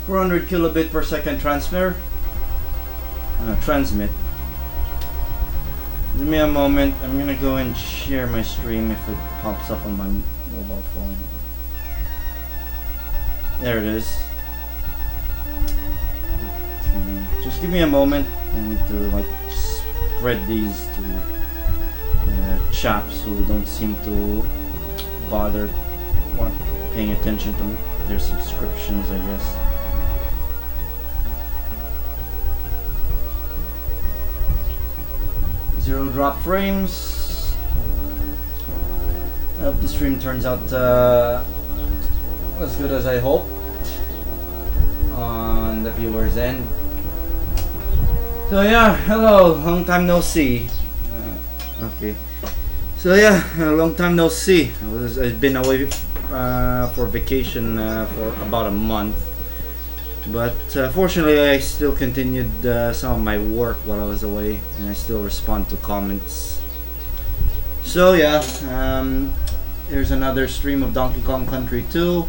400 kilobit per second transmit. Give me a moment. I'm gonna go and share my stream if it pops up on my mobile phone. There it is. Okay. Just give me a moment. I need to like spread these to chaps who don't seem to bother paying attention to their subscriptions, I guess. Zero drop frames. I hope the stream turns out as good as I hoped on the viewers' end. So yeah, hello, long time no see. Okay. So yeah, long time no see. I've been away for vacation for about a month, but fortunately I still continued some of my work while I was away, and I still respond to comments. So yeah, here's another stream of Donkey Kong Country 2,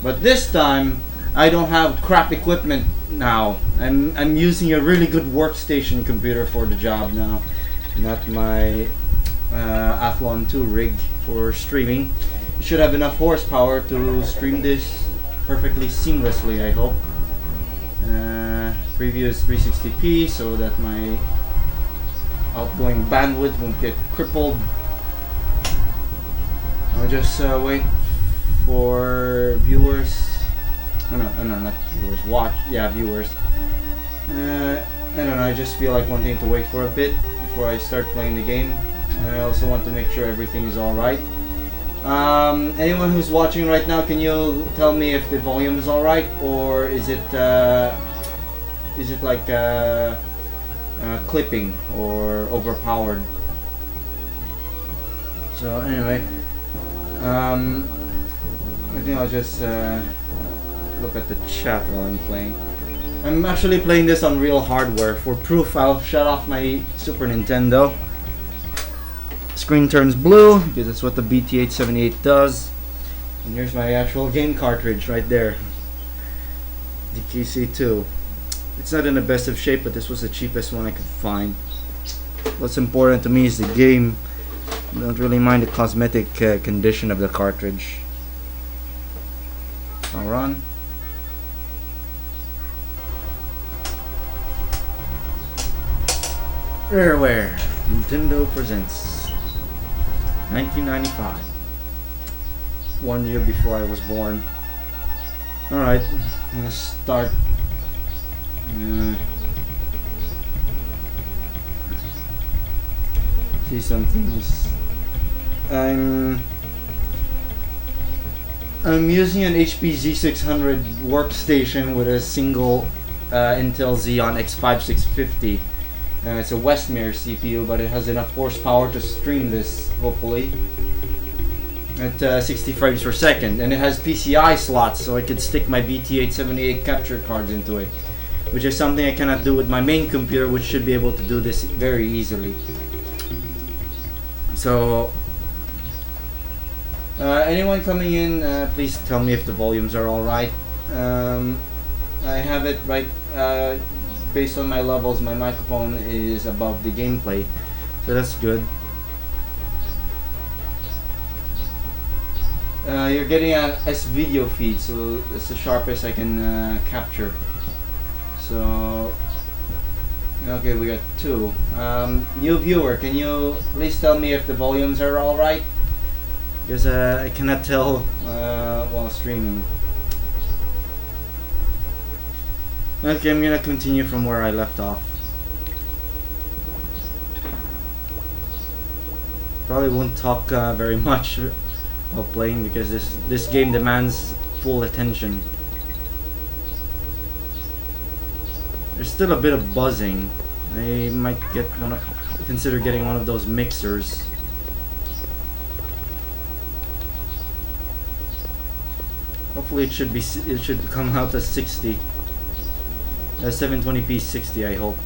but this time I don't have crap equipment now. I'm using a really good workstation computer for the job now, not my Athlon 2 rig for streaming. It should have enough horsepower to stream this perfectly seamlessly, I hope. Preview is 360p so that my outgoing bandwidth won't get crippled. I'll just wait for viewers. No, not viewers. Viewers. I don't know, I just feel like wanting to wait for a bit before I start playing the game. I also want to make sure everything is alright. Anyone who's watching right now, can you tell me if the volume is alright, or is it like clipping or overpowered? So anyway, I think I'll just look at the chat while I'm playing. I'm actually playing this on real hardware. For proof, I'll shut off my Super Nintendo. Screen turns blue because that's what the BT878 does. And here's my actual game cartridge right there. DKC2. It's not in the best of shape, but this was the cheapest one I could find. What's important to me is the game. I don't really mind the cosmetic condition of the cartridge. I'll run. Rareware. Nintendo presents 1995. 1 year before I was born. Alright, I'm gonna start. See some things. I'm using an HP Z600 workstation with a single Intel Xeon X5650. It's a Westmere CPU, but it has enough horsepower to stream this, hopefully, at 60 frames per second. And it has PCI slots, so I could stick my BT878 capture cards into it, which is something I cannot do with my main computer, which should be able to do this very easily. So, anyone coming in, please tell me if the volumes are alright. I have it right, based on my levels, my microphone is above the gameplay, so that's good. You're getting a S-video feed, so it's the sharpest I can capture. So, okay, we got 2. New viewer, can you please tell me if the volumes are alright? Because I cannot tell while streaming. Okay, I'm gonna continue from where I left off. Probably won't talk very much while playing because this game demands full attention. There's still a bit of buzzing. I might consider getting one of those mixers. Hopefully it should come out as 60. 720p 60, I hope.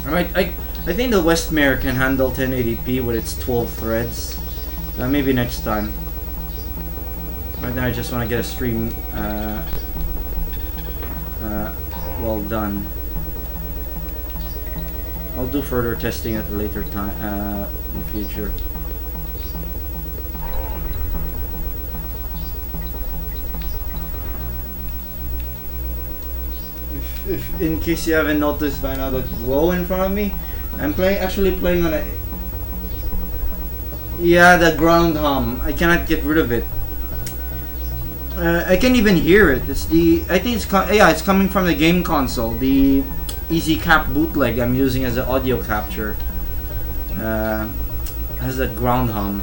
Alright, I think the Westmere can handle 1080p with its 12 threads. Maybe next time. Right now I just want to get a stream well done. I'll do further testing at a later time in the future. If in case you haven't noticed by now, the glow in front of me, I'm actually playing on a, yeah, the ground hum. I cannot get rid of it. I can't even hear it. It's the, I think it's yeah, it's coming from the game console. The Easy Cap bootleg I'm using as an audio capture has a ground hum.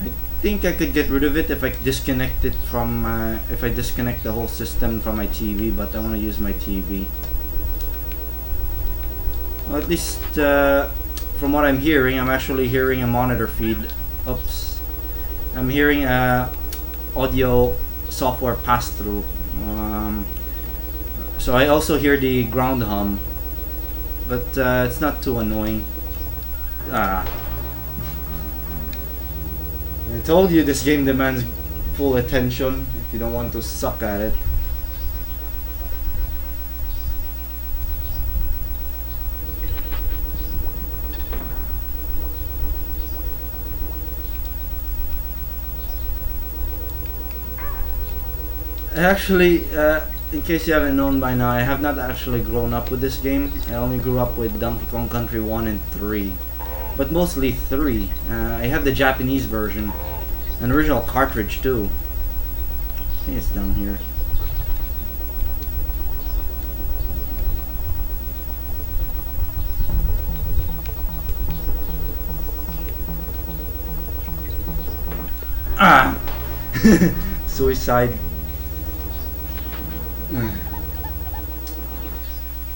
I think I could get rid of it if I disconnect it from if I disconnect the whole system from my TV, but I want to use my TV. Well, at least from what I'm hearing, I'm actually hearing a monitor feed. Oops. I'm hearing audio software pass-through. So I also hear the ground hum, but it's not too annoying. I told you this game demands full attention if you don't want to suck at it. Actually, in case you haven't known by now, I have not actually grown up with this game. I only grew up with Donkey Kong Country 1 and 3. But mostly 3. I have the Japanese version. An original cartridge too. I think it's down here. Ah! Suicide.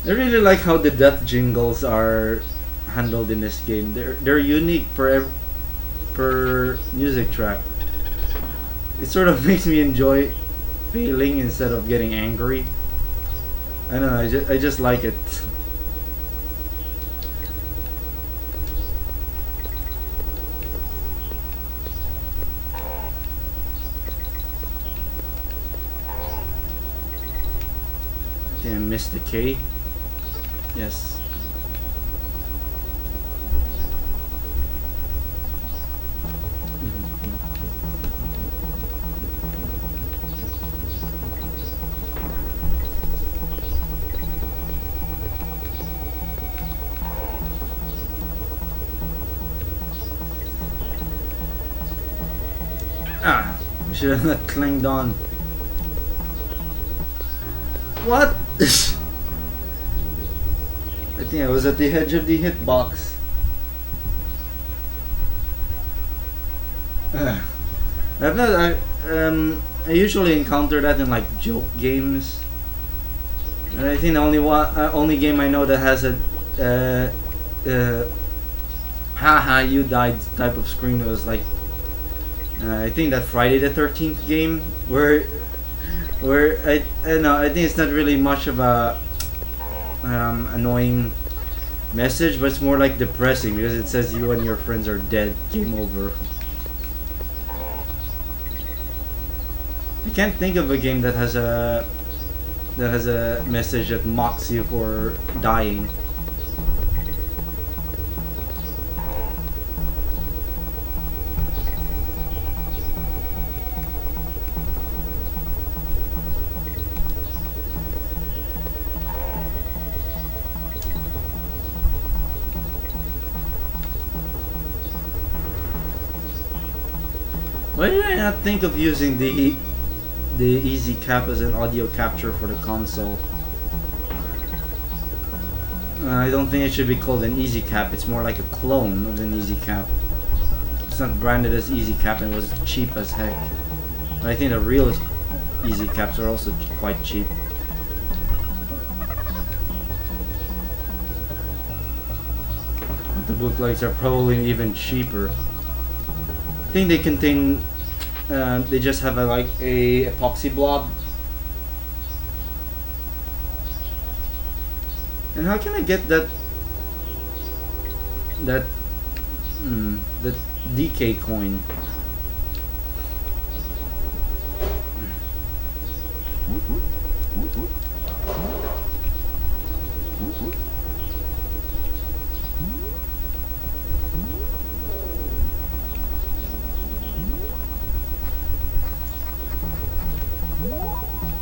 I really like how the death jingles are handled in this game. They're unique per music track. It sort of makes me enjoy failing instead of getting angry. I don't know, I just like it. I missed the K. Yes. Ah, I should have not clinged on. What? I think I was at the edge of the hitbox. I usually encounter that in like joke games, and I think the only game I know that has a haha you died type of screen was like I think that Friday the 13th game where I don't know, I think it's not really much of a annoying message, but it's more like depressing because it says you and your friends are dead, game over. I can't think of a game that has a message that mocks you for dying. Why did I not think of using the Easy Cap as an audio capture for the console? I don't think it should be called an Easy Cap. It's more like a clone of an Easy Cap. It's not branded as Easy Cap and was cheap as heck. But I think the real Easy Caps are also quite cheap. But the bootlegs are probably even cheaper. I think they contain they just have like a epoxy blob. And how can I get that DK coin?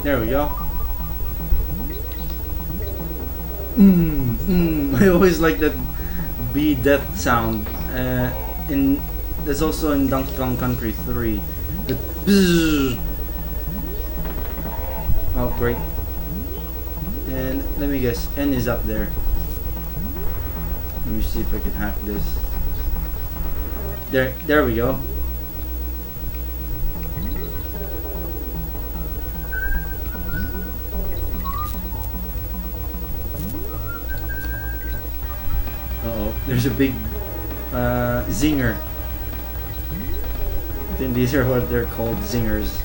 There we go. I always like that B death sound. There's also in Donkey Kong Country 3. The bzzz. Oh, great. And let me guess, N is up there. Let me see if I can hack this. There we go. There's a big zinger. I think these are what they're called, zingers.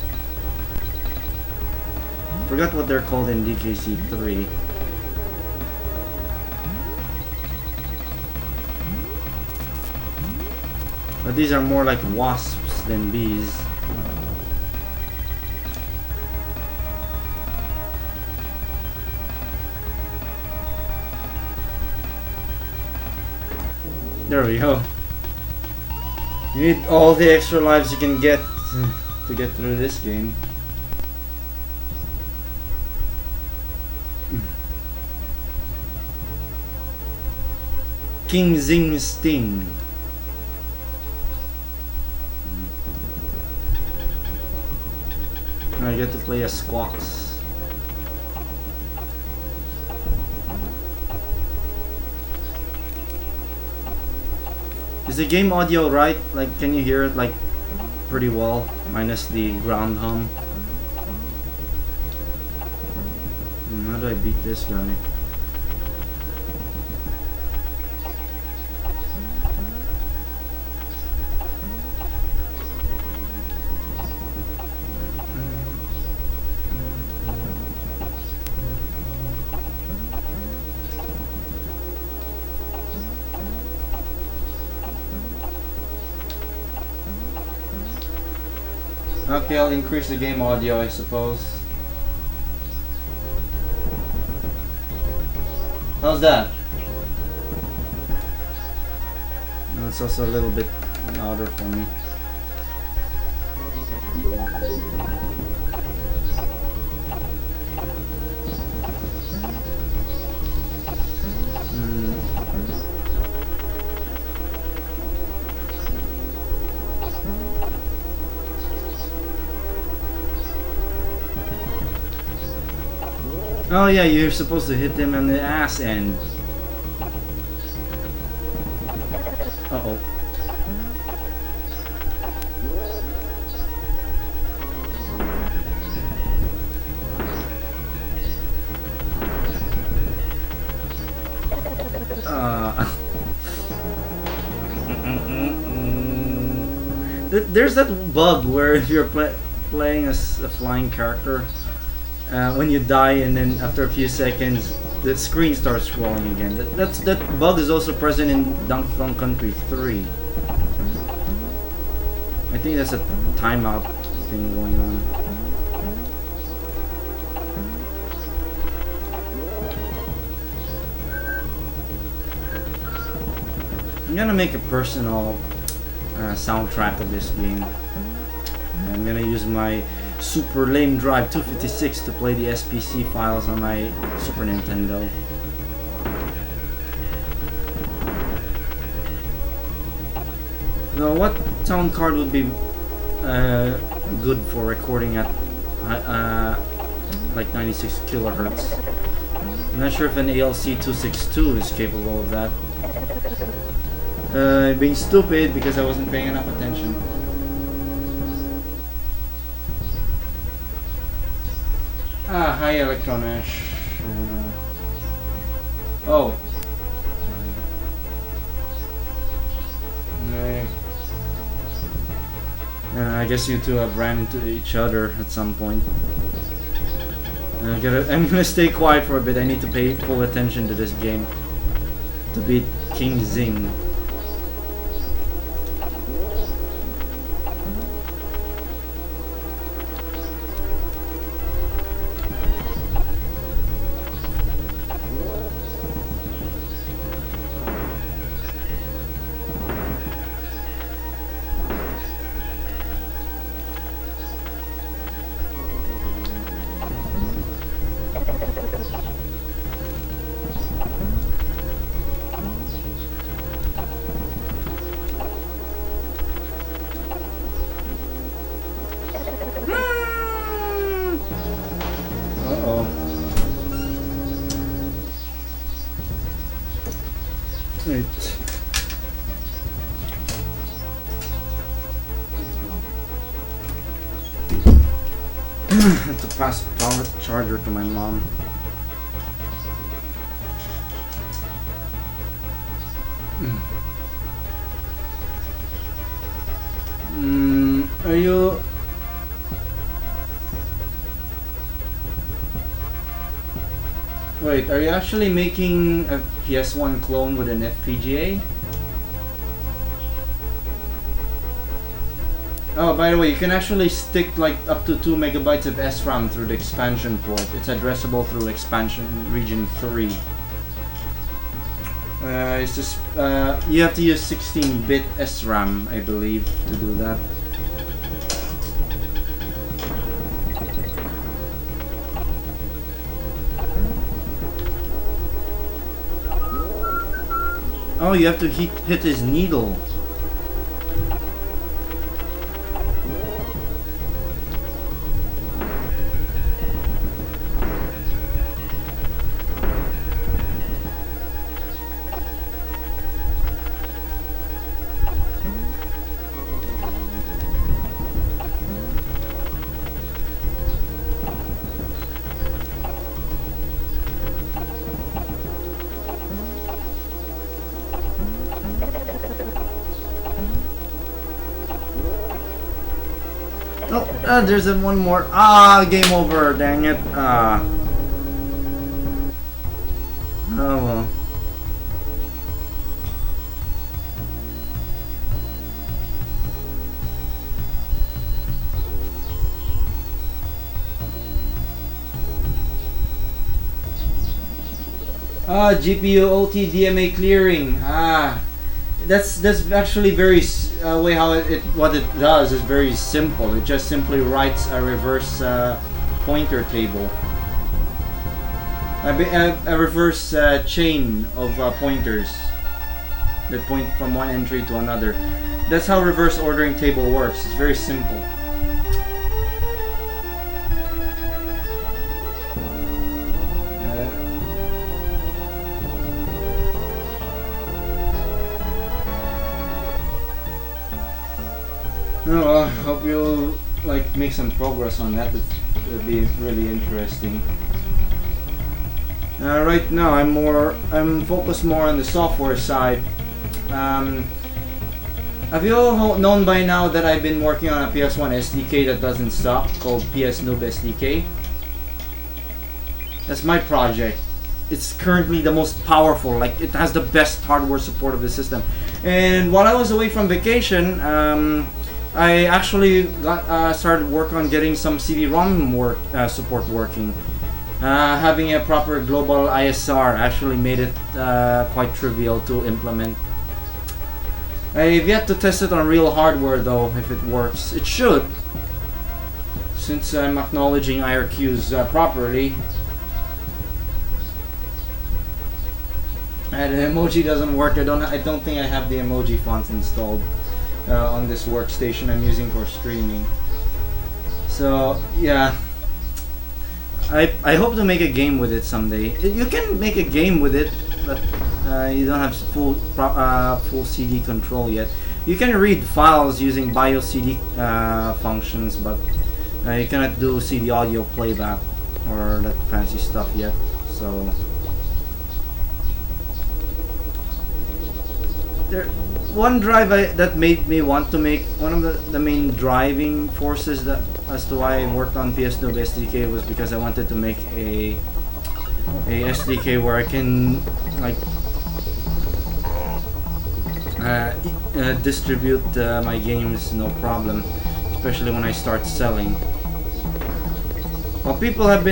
Forgot what they're called in DKC3. But these are more like wasps than bees. There we go. You need all the extra lives you can get to get through this game. King Zing Sting. I get to play as Squawks. Is the game audio right? Like, can you hear it like pretty well, minus the ground hum? How do I beat this guy? Okay, I'll increase the game audio, I suppose. How's that? It's also a little bit louder for me. Oh yeah, you're supposed to hit them on the ass end. Uh-oh. There's that bug where if you're playing as a flying character, when you die and then after a few seconds the screen starts scrolling again. That bug is also present in Donkey Kong Country 3. I think that's a timeout thing going on. I'm gonna make a personal soundtrack of this game. I'm gonna use my super lame drive 256 to play the SPC files on my Super Nintendo. Now, what sound card would be good for recording at like 96 kilohertz? I'm not sure if an ALC262 is capable of that. Being stupid because I wasn't paying enough attention. Hi Electronash. Oh. I guess you two have ran into each other at some point. I'm gonna stay quiet for a bit. I need to pay full attention to this game to beat King Zing. have to pass power charger to my mom. Are you... Wait, are you actually making a PS1 clone with an FPGA? Oh, by the way, you can actually stick like up to 2 megabytes of SRAM through the expansion port. It's addressable through expansion region 3. It's just you have to use 16-bit SRAM, I believe, to do that. Oh, you have to hit his needle. There's one more. Game over. Dang it. Oh well. GPU OT DMA clearing. That's actually very way how what it does is very simple. It just simply writes a reverse pointer table, a reverse chain of pointers that point from one entry to another. That's how reverse ordering table works. It's very simple. Oh, well, I hope you'll like make some progress on that. It'll be really interesting. Right now, I'm focused more on the software side. Have you all known by now that I've been working on a PS1 SDK that doesn't stop, called PS Noob SDK? That's my project. It's currently the most powerful. Like, it has the best hardware support of the system. And while I was away from vacation, I actually started work on getting some CD-ROM support working. Having a proper global ISR actually made it quite trivial to implement. I've yet to test it on real hardware though, if it works. It should, since I'm acknowledging IRQs properly. And the emoji doesn't work. I don't think I have the emoji fonts installed on this workstation I'm using for streaming. So yeah, I hope to make a game with it someday. You can make a game with it, but you don't have full CD control yet. You can read files using BIOS CD functions, but you cannot do CD audio playback or that fancy stuff yet. So one drive that made me want to make, one of the main driving forces that as to why I worked on PS Noob SDK was because I wanted to make a SDK where I can like distribute my games no problem, especially when I start selling. Well, people have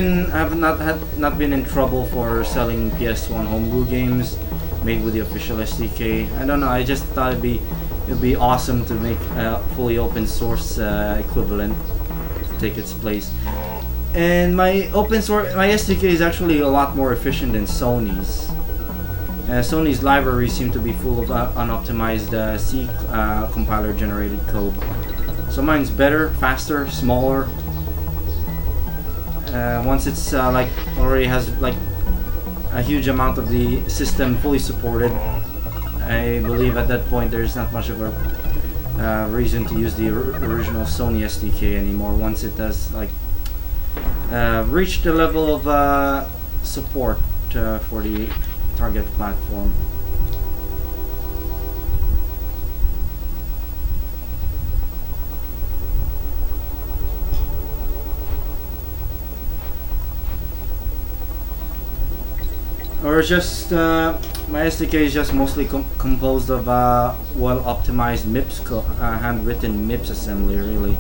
not been in trouble for selling PS1 homebrew games made with the official SDK. I don't know. I just thought it'd be awesome to make a fully open source equivalent to take its place. And my SDK is actually a lot more efficient than Sony's. Sony's libraries seem to be full of unoptimized C compiler generated code. So mine's better, faster, smaller. Once it's like already has like a huge amount of the system fully supported, I believe at that point there's not much of a reason to use the original Sony SDK anymore. Once it does like reach the level of support for the target platform. Or just my SDK is just mostly composed of well-optimized MIPS, handwritten MIPS assembly. Really,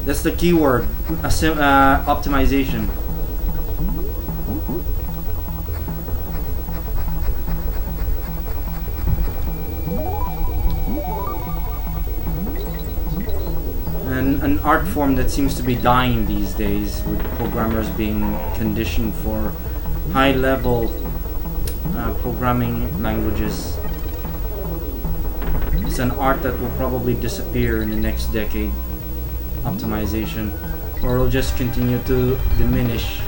that's the keyword: optimization. And an art form that seems to be dying these days, with programmers being conditioned for high-level programming languages. It's an art that will probably disappear in the next decade. Optimization, or will just continue to diminish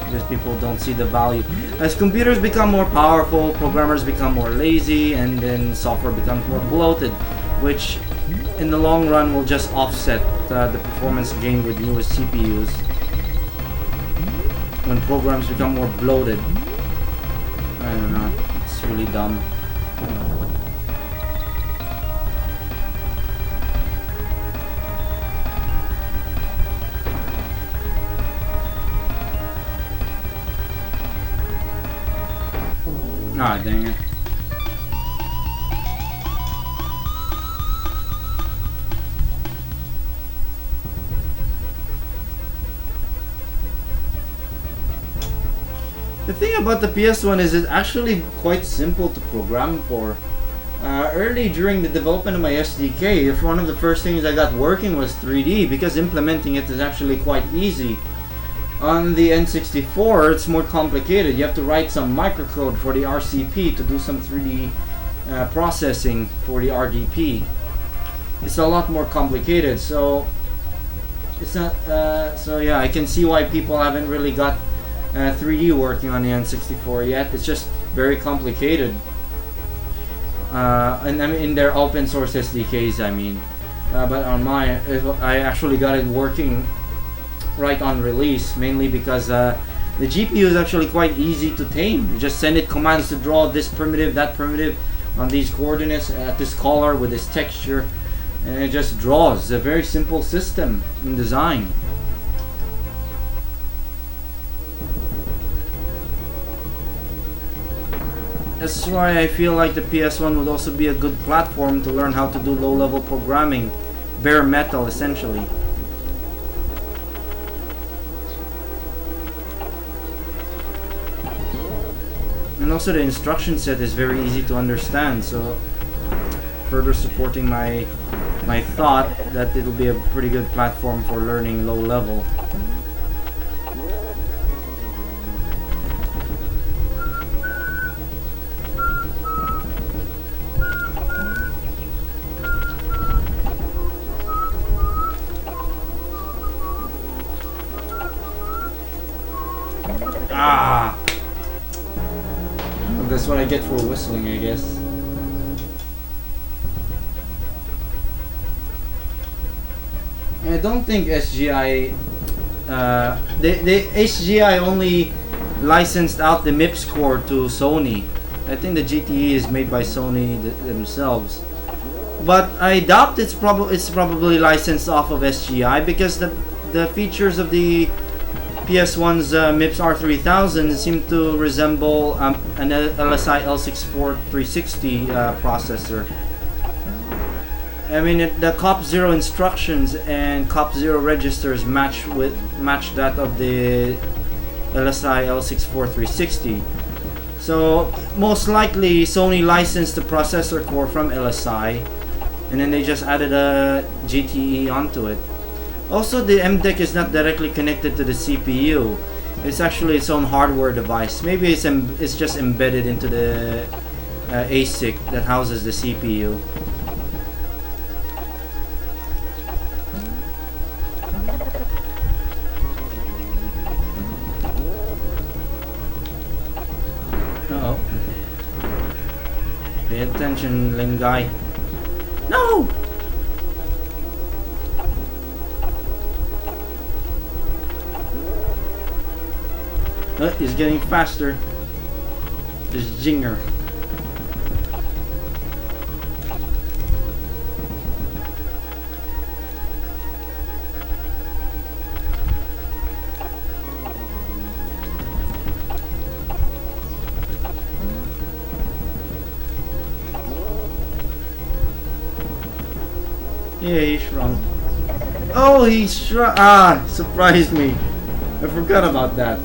because people don't see the value. As computers become more powerful, programmers become more lazy, and then software becomes more bloated, which in the long run will just offset the performance gain with newest CPUs. When programs become more bloated, I don't know, it's really dumb. Ah, dang it. The thing about the PS1 is it's actually quite simple to program for. Early during the development of my SDK, if one of the first things I got working was 3D, because implementing it is actually quite easy. On the N64, it's more complicated. You have to write some microcode for the RCP to do some 3D processing for the RDP. It's a lot more complicated, so it's not. So yeah, I can see why people haven't really got 3D working on the N64 yet. It's just very complicated. And I mean, in their open source SDKs, I mean. But on mine, I actually got it working right on release, mainly because the GPU is actually quite easy to tame. You just send it commands to draw this primitive, that primitive on these coordinates at this color with this texture, and it just draws. It's a very simple system in design. That's why I feel like the PS1 would also be a good platform to learn how to do low-level programming, bare metal essentially. And also the instruction set is very easy to understand, so further supporting my thought that it'll be a pretty good platform for learning low level. Ah! Well, that's what I get for whistling, I guess. I don't think SGI... the HGI only licensed out the MIPS core to Sony. I think the GTE is made by Sony themselves. But I doubt it's probably licensed off of SGI, because the features of the PS1's MIPS R3000 seem to resemble an LSI L64360 processor. I mean, the COP0 instructions and COP0 registers match that of the LSI L64360. So most likely Sony licensed the processor core from LSI, and then they just added a GTE onto it. Also, the MDEC is not directly connected to the CPU. It's actually its own hardware device. Maybe it's just embedded into the ASIC that houses the CPU. Uh-oh. Pay attention, lame guy. No! He's getting faster. This Jinger. Yeah, he shrunk. Oh, he shrunk. Ah, surprised me. I forgot about that.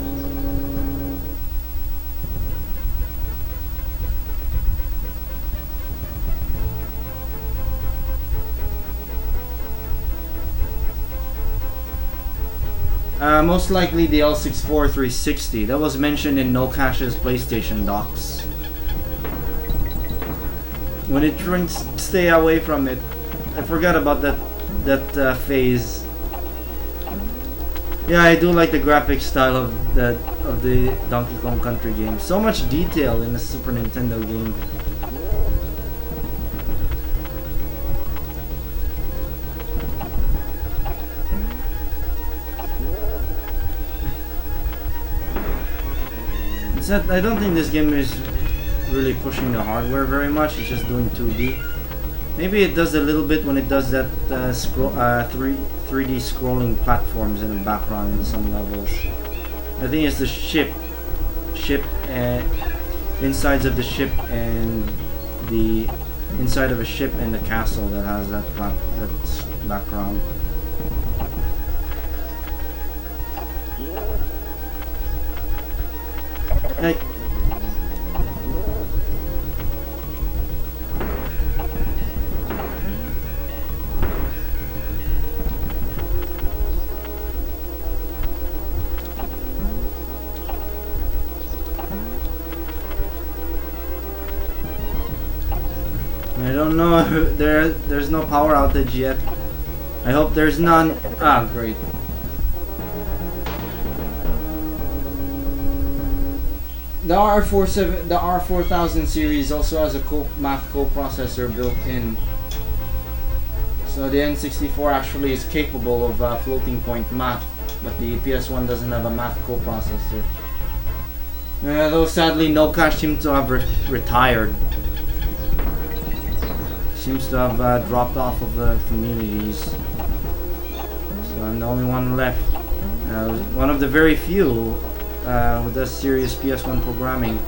Most likely the L64 360. That was mentioned in No Cash's PlayStation docs. When it drinks, stay away from it. I forgot about that phase. Yeah, I do like the graphic style of the Donkey Kong Country game. So much detail in a Super Nintendo game. I don't think this game is really pushing the hardware very much. It's just doing 2D. Maybe it does a little bit when it does that 3D scrolling platforms in the background in some levels. I think it's the ship and insides of the ship and the inside of a ship and the castle that has that background. Like, I don't know if there's no power outage yet. I hope there's none. Ah, great. The R4000 series also has a math coprocessor built in. So the N64 actually is capable of floating point math, but the PS1 doesn't have a math coprocessor. Though sadly No Cash seems to have retired. Seems to have dropped off of the communities. So I'm the only one left. One of the very few who does serious PS1 programming.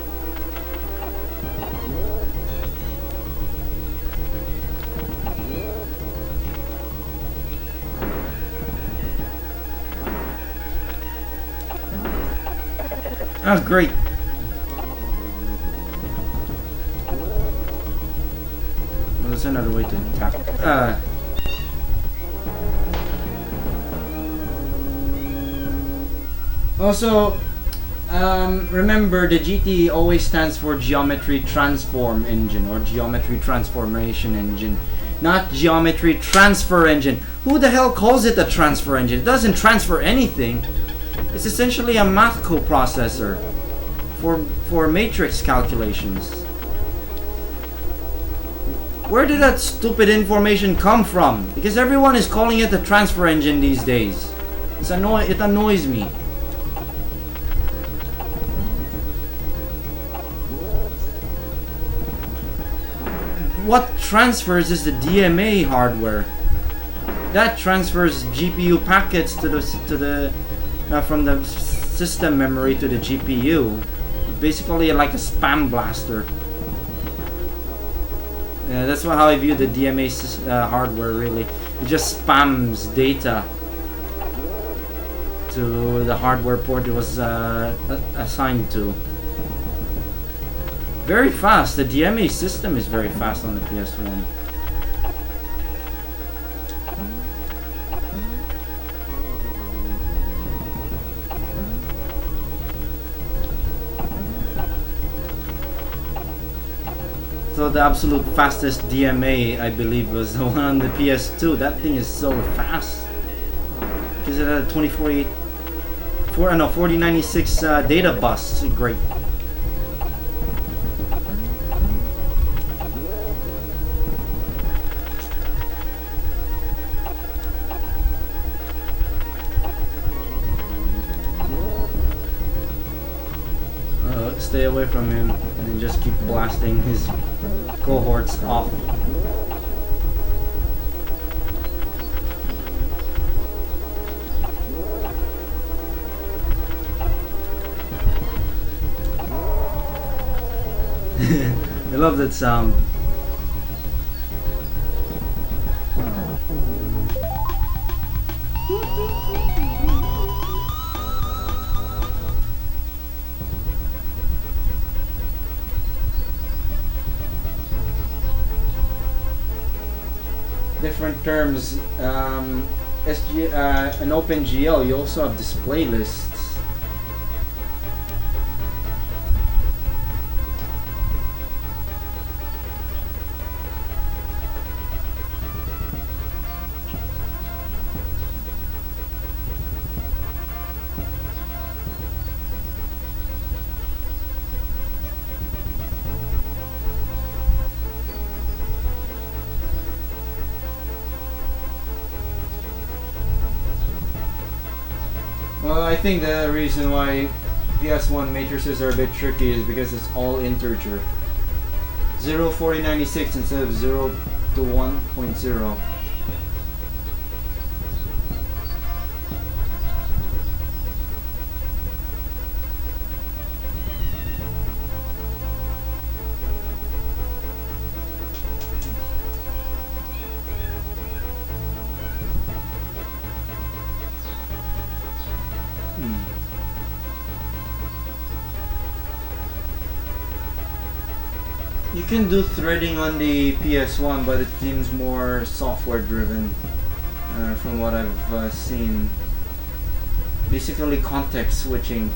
Ah, great. Well, there's another way to attack. Also, remember the GT always stands for Geometry Transform Engine or Geometry Transformation Engine, not Geometry Transfer Engine. Who the hell calls it a transfer engine? It doesn't transfer anything. It's essentially a math coprocessor for matrix calculations. Where did that stupid information come from? Because everyone is calling it a transfer engine these days. It annoys me. What transfers is the DMA hardware. That transfers GPU packets to the from the system memory to the GPU. Basically like a spam blaster. That's how I view the DMA hardware, really. It just spams data to the hardware port it was assigned to. Very fast. The DMA system is very fast on the PS1. So the absolute fastest DMA, I believe, was the one on the PS2. That thing is so fast. Because it had a 4096 data bus. Great. stay away from him and then just keep blasting his cohorts off. I love that sound. Different terms. An OpenGL, you also have display lists. Well, I think the reason why PS1 matrices are a bit tricky is because it's all integer. 0, 40, 96 instead of 0 to 1.0. You can do threading on the PS1, but it seems more software driven from what I've seen. Basically context switching.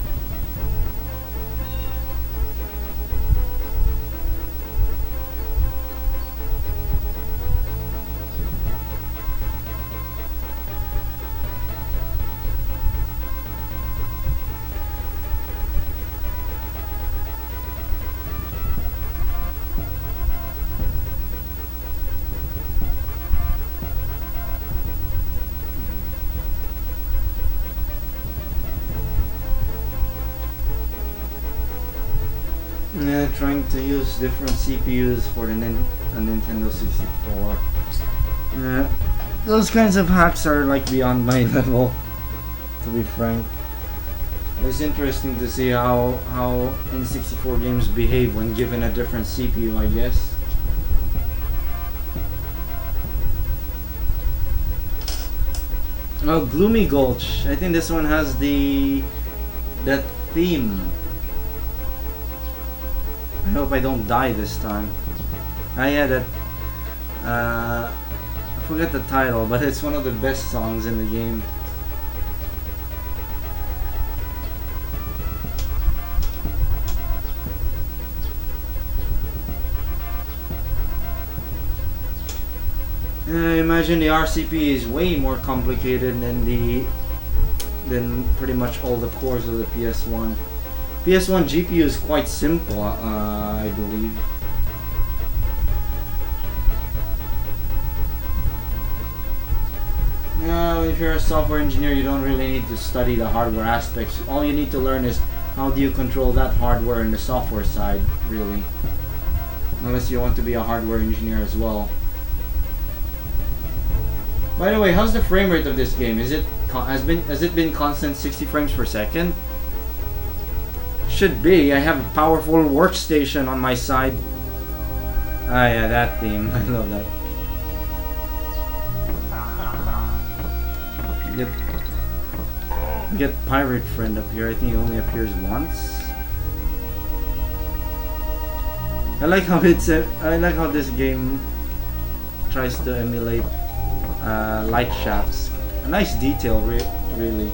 Yeah, trying to use different CPUs for the Nintendo 64. Yeah, those kinds of hacks are like beyond my level, to be frank. It's interesting to see how N64 games behave when given a different CPU, I guess. Oh, Gloomy Gulch. I think this one has that theme. I hope I don't die this time. Yeah, that I forget the title, but it's one of the best songs in the game. I imagine the RCP is way more complicated than pretty much all the cores of the PS1. PS1 Gpio is quite simple, I believe. Now, if you're a software engineer, you don't really need to study the hardware aspects. All you need to learn is how do you control that hardware and the software side, really. Unless you want to be a hardware engineer as well. By the way, how's the frame rate of this game? Has it been constant 60 frames per second? Should be. I have a powerful workstation on my side. Ah, yeah, that theme. I love that. Get Pirate Friend up here. I think he only appears once. I like how this game tries to emulate light shafts. A nice detail, really.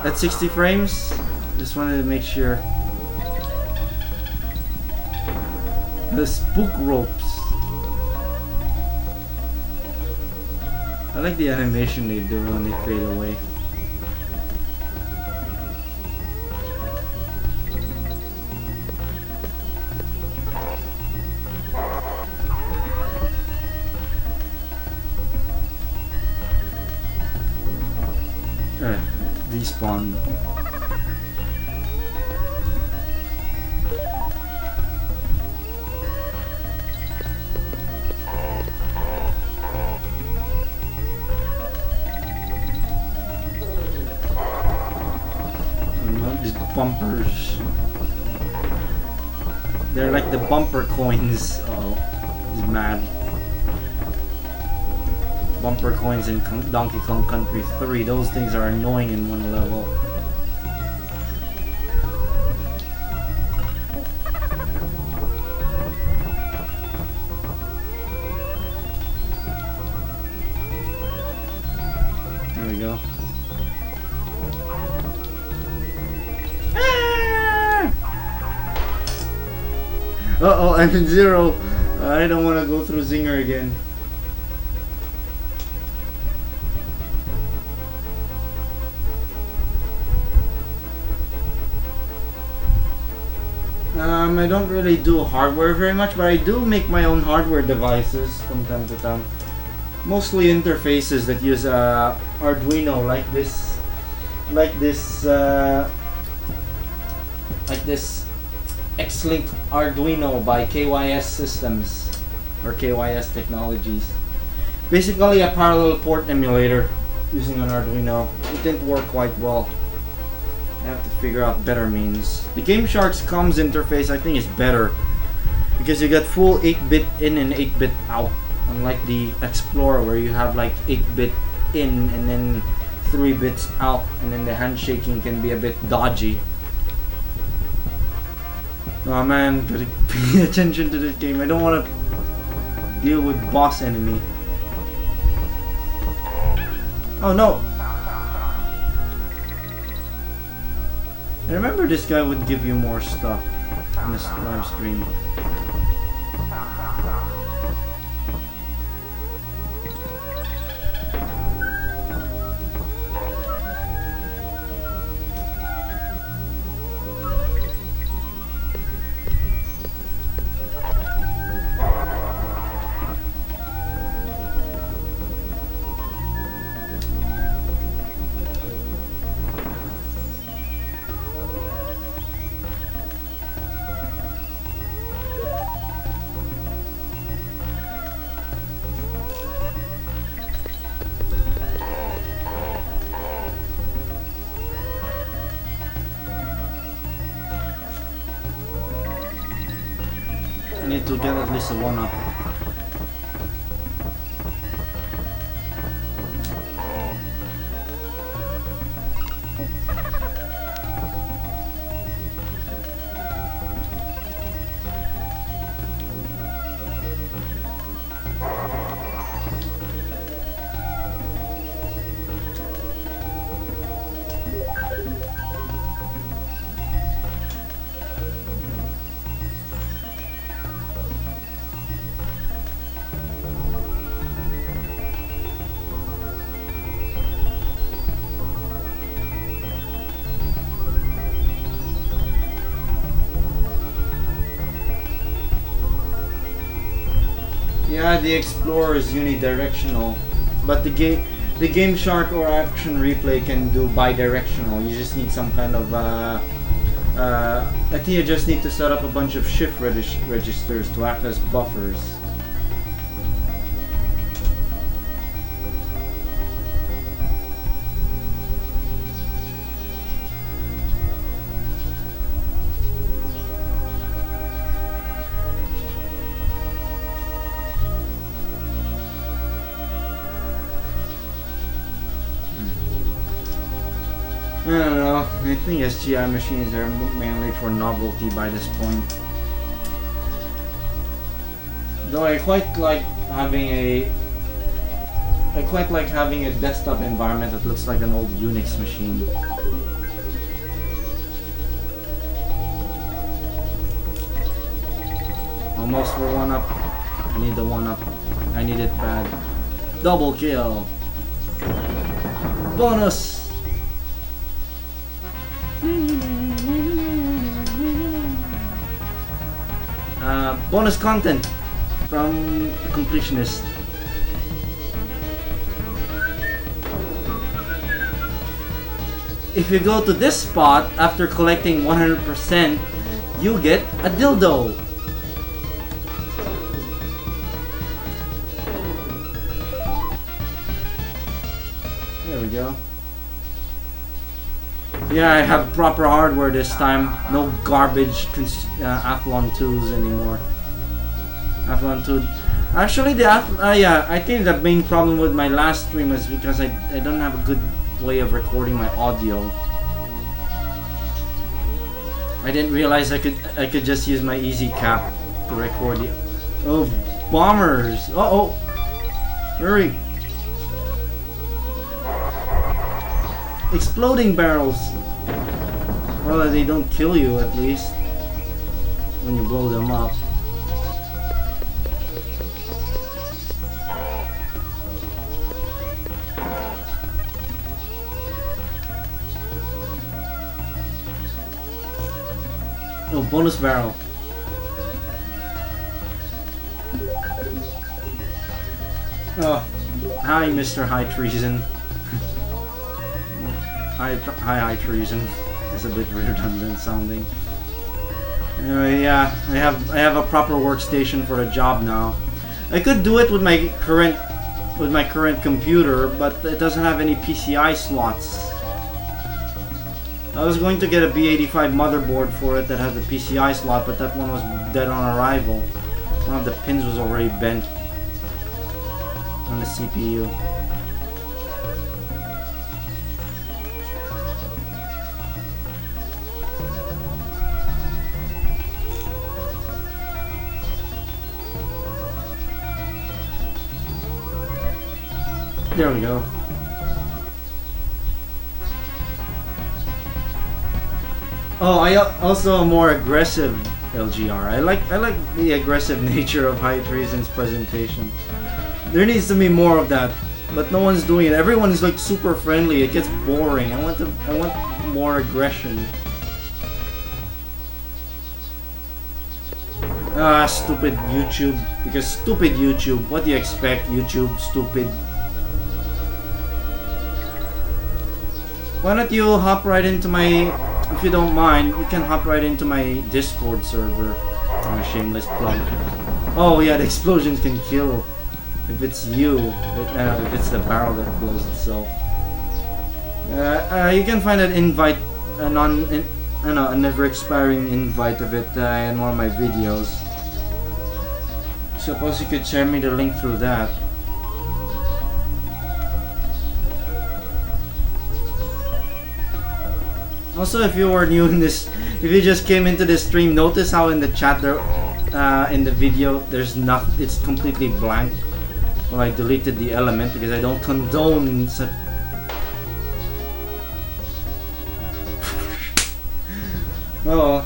At 60 frames, just wanted to make sure. The spook ropes. I like the animation they do when they fade away. Despawn. bumpers. They're like the bumper coins. Uh-oh, he's mad. Bumper coins in Donkey Kong Country 3. Those things are annoying in one level. There we go. Uh-oh, I'm in 0. I don't want to go through Zinger again. I don't really do hardware very much, but I do make my own hardware devices from time to time. Mostly interfaces that use Arduino, like this X-Link Arduino by KYS Systems or KYS Technologies. Basically a parallel port emulator using an Arduino. It didn't work quite well. I have to figure out better means. The Game Shark's comms interface I think is better because you get full 8-bit in and 8-bit out, unlike the Explorer where you have like 8-bit in and then 3 bits out, and then the handshaking can be a bit dodgy. Oh man, gotta pay attention to this game. I don't want to deal with boss enemy. Oh no! I remember this guy would give you more stuff in this live stream. Need to get at least a 1-up. Yeah, the Explorer is unidirectional, but the Game Shark or Action Replay can do bidirectional. You just need some kind of I think you just need to set up a bunch of shift registers to act as buffers. I don't know. I think SGI machines are mainly for novelty by this point. Though I quite like having a desktop environment that looks like an old Unix machine. Almost for 1-up. I need the 1-up. I need it bad. Double kill. Bonus. Bonus content from the completionist. If you go to this spot after collecting 100%, you get a dildo. There we go. Yeah, I have proper hardware this time. No garbage Athlon 2s anymore. Athlon 2. Actually, yeah, I think the main problem with my last stream is because I don't have a good way of recording my audio. I didn't realize I could just use my EasyCap to record the. Oh, bombers! Oh, hurry! Exploding barrels. Well, they don't kill you at least when you blow them up. Oh, bonus barrel. Oh, hi, Mr. High Treason. High Treason. It's a bit redundant sounding. Anyway, yeah, I have a proper workstation for the job now. I could do it with my current computer, but it doesn't have any PCI slots. I was going to get a B85 motherboard for it that has a PCI slot, but that one was dead on arrival. One of the pins was already bent on the CPU. There we go. Oh, I also a more aggressive LGR. I like the aggressive nature of High Treason's presentation. There needs to be more of that, but no one's doing it. Everyone's like super friendly. It gets boring. I want more aggression. Ah, stupid YouTube. Because stupid YouTube. What do you expect, YouTube? Stupid. Why don't you hop right into my... If you don't mind, you can hop right into my Discord server. Oh, shameless plug. Oh yeah, the explosions can kill. If it's you, if it's the barrel that blows itself. You can find an invite, a never expiring invite of it in one of my videos. Suppose you could share me the link through that. Also, if you were new in this, if you just came into this stream, notice how in the chat there, in the video, there's nothing. It's completely blank. Well, I deleted the element because I don't condone such. Oh,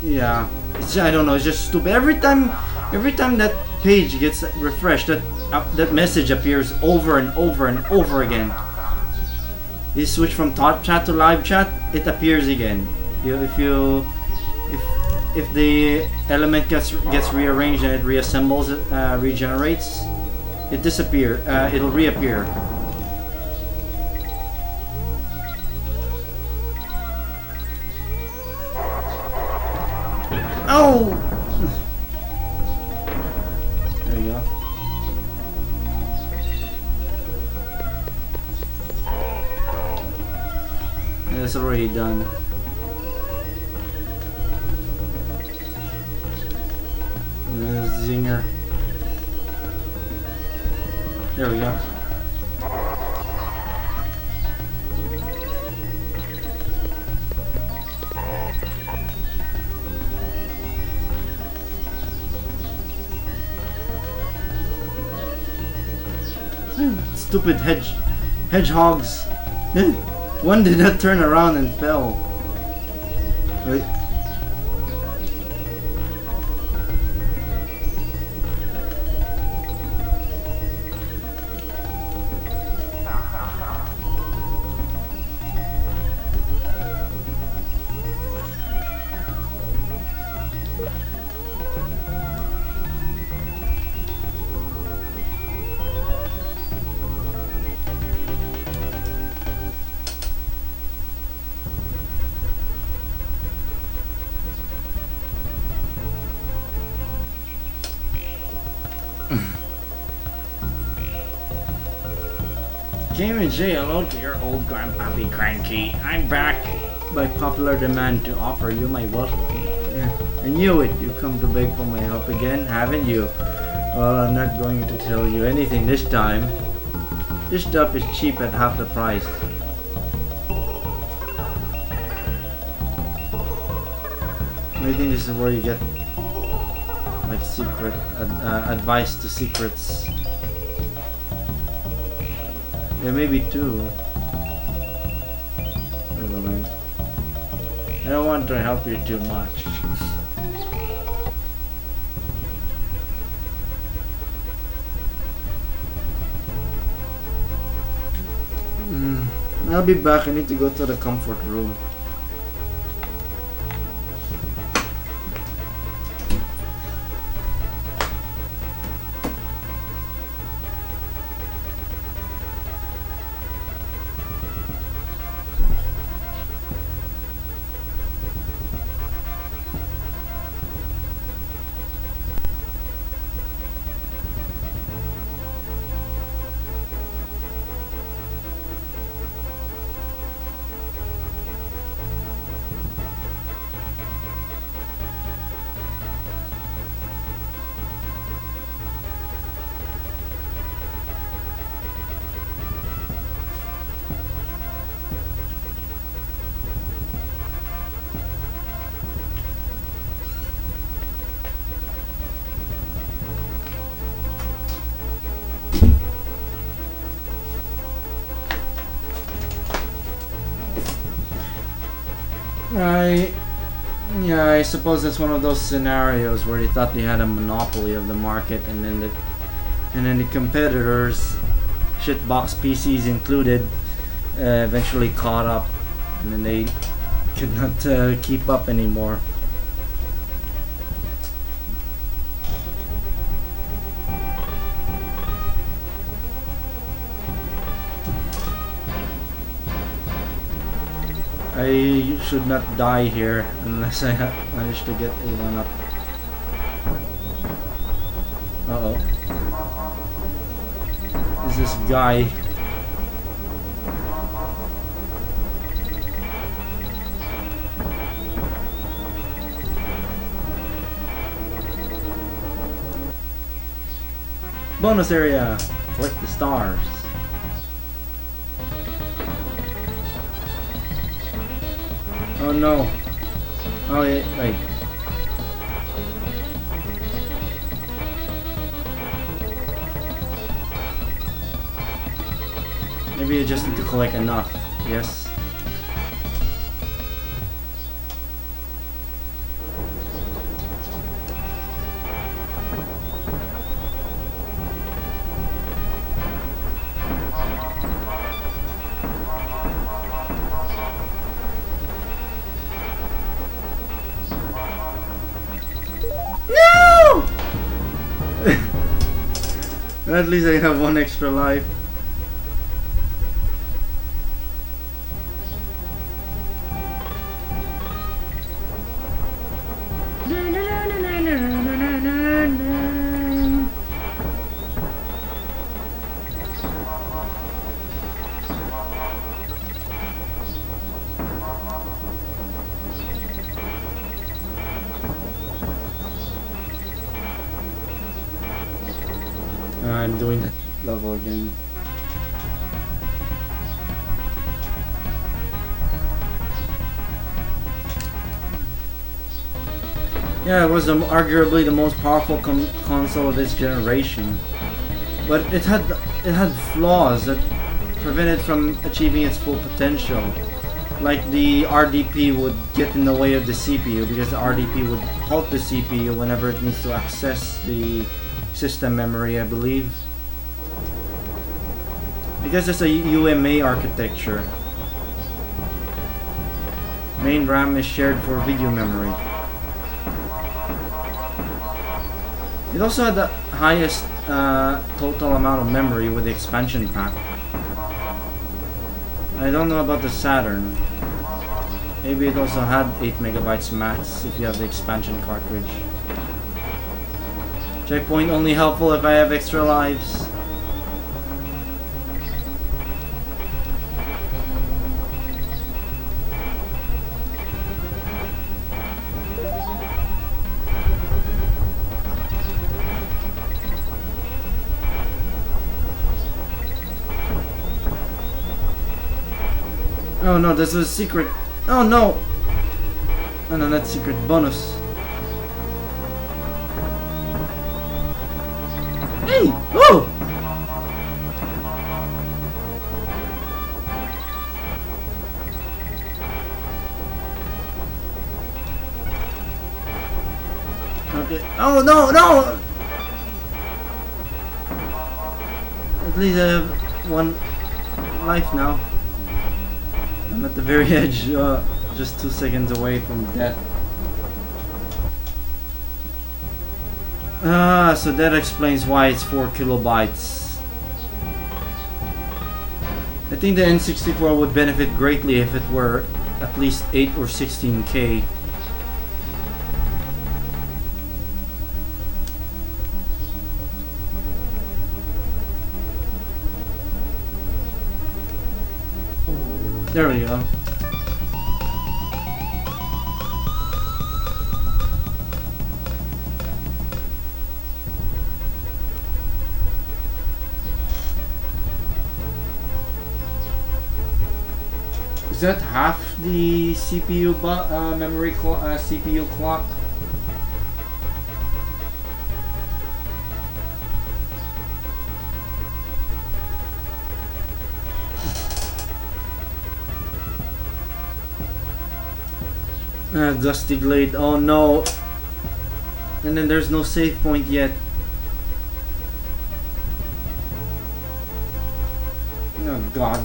yeah. I don't know. It's just stupid. Every time that page gets refreshed, that message appears over and over and over again. You switch from top chat to live chat, it appears again. If the element gets rearranged and it reassembles, regenerates, it disappears. It'll reappear. Oh! There you go. Yeah, it's already done. Zinger. There we go. Stupid hedgehogs. One did not turn around and fell. Wait. came and say hello to your old grandpappy cranky. I'm back by popular demand to offer you my welcome. I knew it. You've come to beg for my help again, haven't you? Well, I'm not going to tell you anything this time. This stuff is cheap at half the price. I think this is where you get like secret advice to secrets. Yeah, maybe two. I don't want to help you too much. I'll be back. I need to go to the comfort room. I suppose that's one of those scenarios where they thought they had a monopoly of the market, and then the competitors, shitbox PCs included, eventually caught up, and then they could not keep up anymore. I should not die here unless I manage to get a one up. Uh-oh. Is this guy? Bonus area! Collect the stars. Oh no. Oh yeah, wait. Maybe you just need to collect enough. Yes. At least I have one extra life. I'm doing that level again. Yeah, it was arguably the most powerful console of this generation, but it had flaws that prevented it from achieving its full potential. Like the RDP would get in the way of the CPU because the RDP would halt the CPU whenever it needs to access the system memory, I believe. Because it's a UMA architecture. Main RAM is shared for video memory. It also had the highest total amount of memory with the expansion pack. I don't know about the Saturn. Maybe it also had 8 megabytes max if you have the expansion cartridge. Checkpoint only helpful if I have extra lives. Oh no, this was secret. Oh no! Oh no, that's secret bonus. Hey! Oh! Okay. Oh no, no! At least I have one life now. I'm at the very edge, just 2 seconds away from death. So that explains why it's 4 kilobytes. I think the N64 would benefit greatly if it were at least 8 or 16K. There we go. Is that half the CPU memory CPU clock? Dusty Glade, oh no. And then there's no save point yet. Oh god.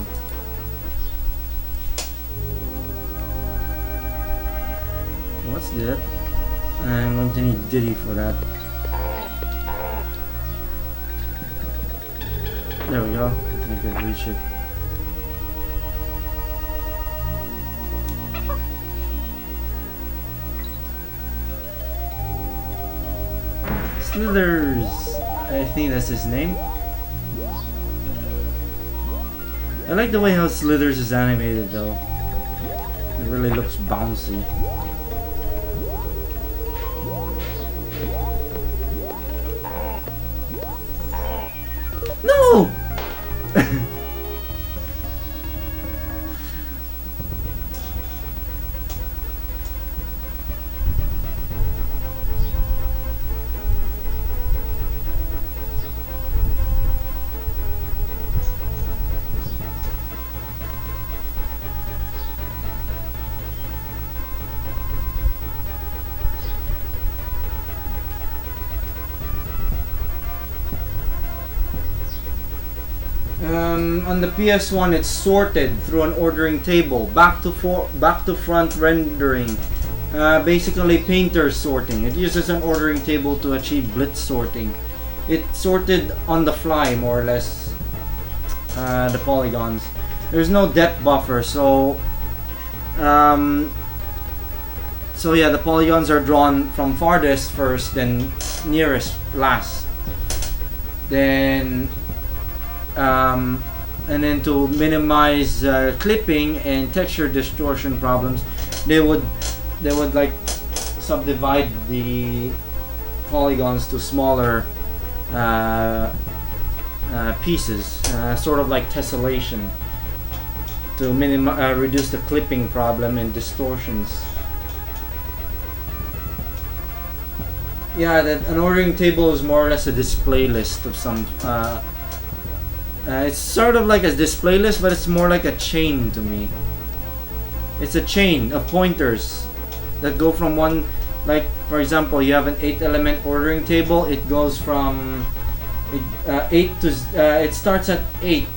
What's that? I'm going to need Diddy for that. There we go. I think I can reach it. Slithers! I think that's his name. I like the way how Slithers is animated though. It really looks bouncy. No! On the PS1, it's sorted through an ordering table, back to front rendering, basically painter sorting. It uses an ordering table to achieve blitz sorting. It sorted on the fly, more or less, the polygons. There's no depth buffer, so yeah, the polygons are drawn from farthest first, then nearest last. Then and then to minimize clipping and texture distortion problems, they would like subdivide the polygons to smaller pieces, sort of like tessellation, to reduce the clipping problem and distortions. Yeah, an ordering table is more or less a display list of some. It's sort of like a display list, but it's more like a chain to me. It's a chain of pointers that go from one, like for example, you have an 8-element ordering table. It goes from 8 to it starts at 8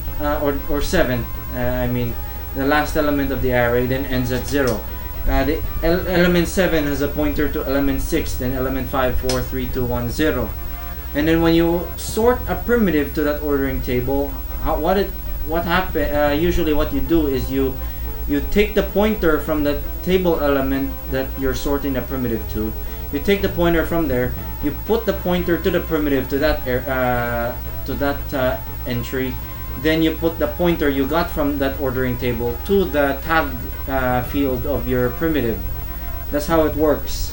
or 7. I mean, the last element of the array, then ends at 0. The element 7 has a pointer to element 6, then element 5, 4, 3, 2, 1, 0. And then when you sort a primitive to that ordering table, usually what you do is you take the pointer from the table element that you're sorting the primitive to. You take the pointer from there, you put the pointer to the primitive to that entry, then you put the pointer you got from that ordering table to the tab field of your primitive. That's how it works.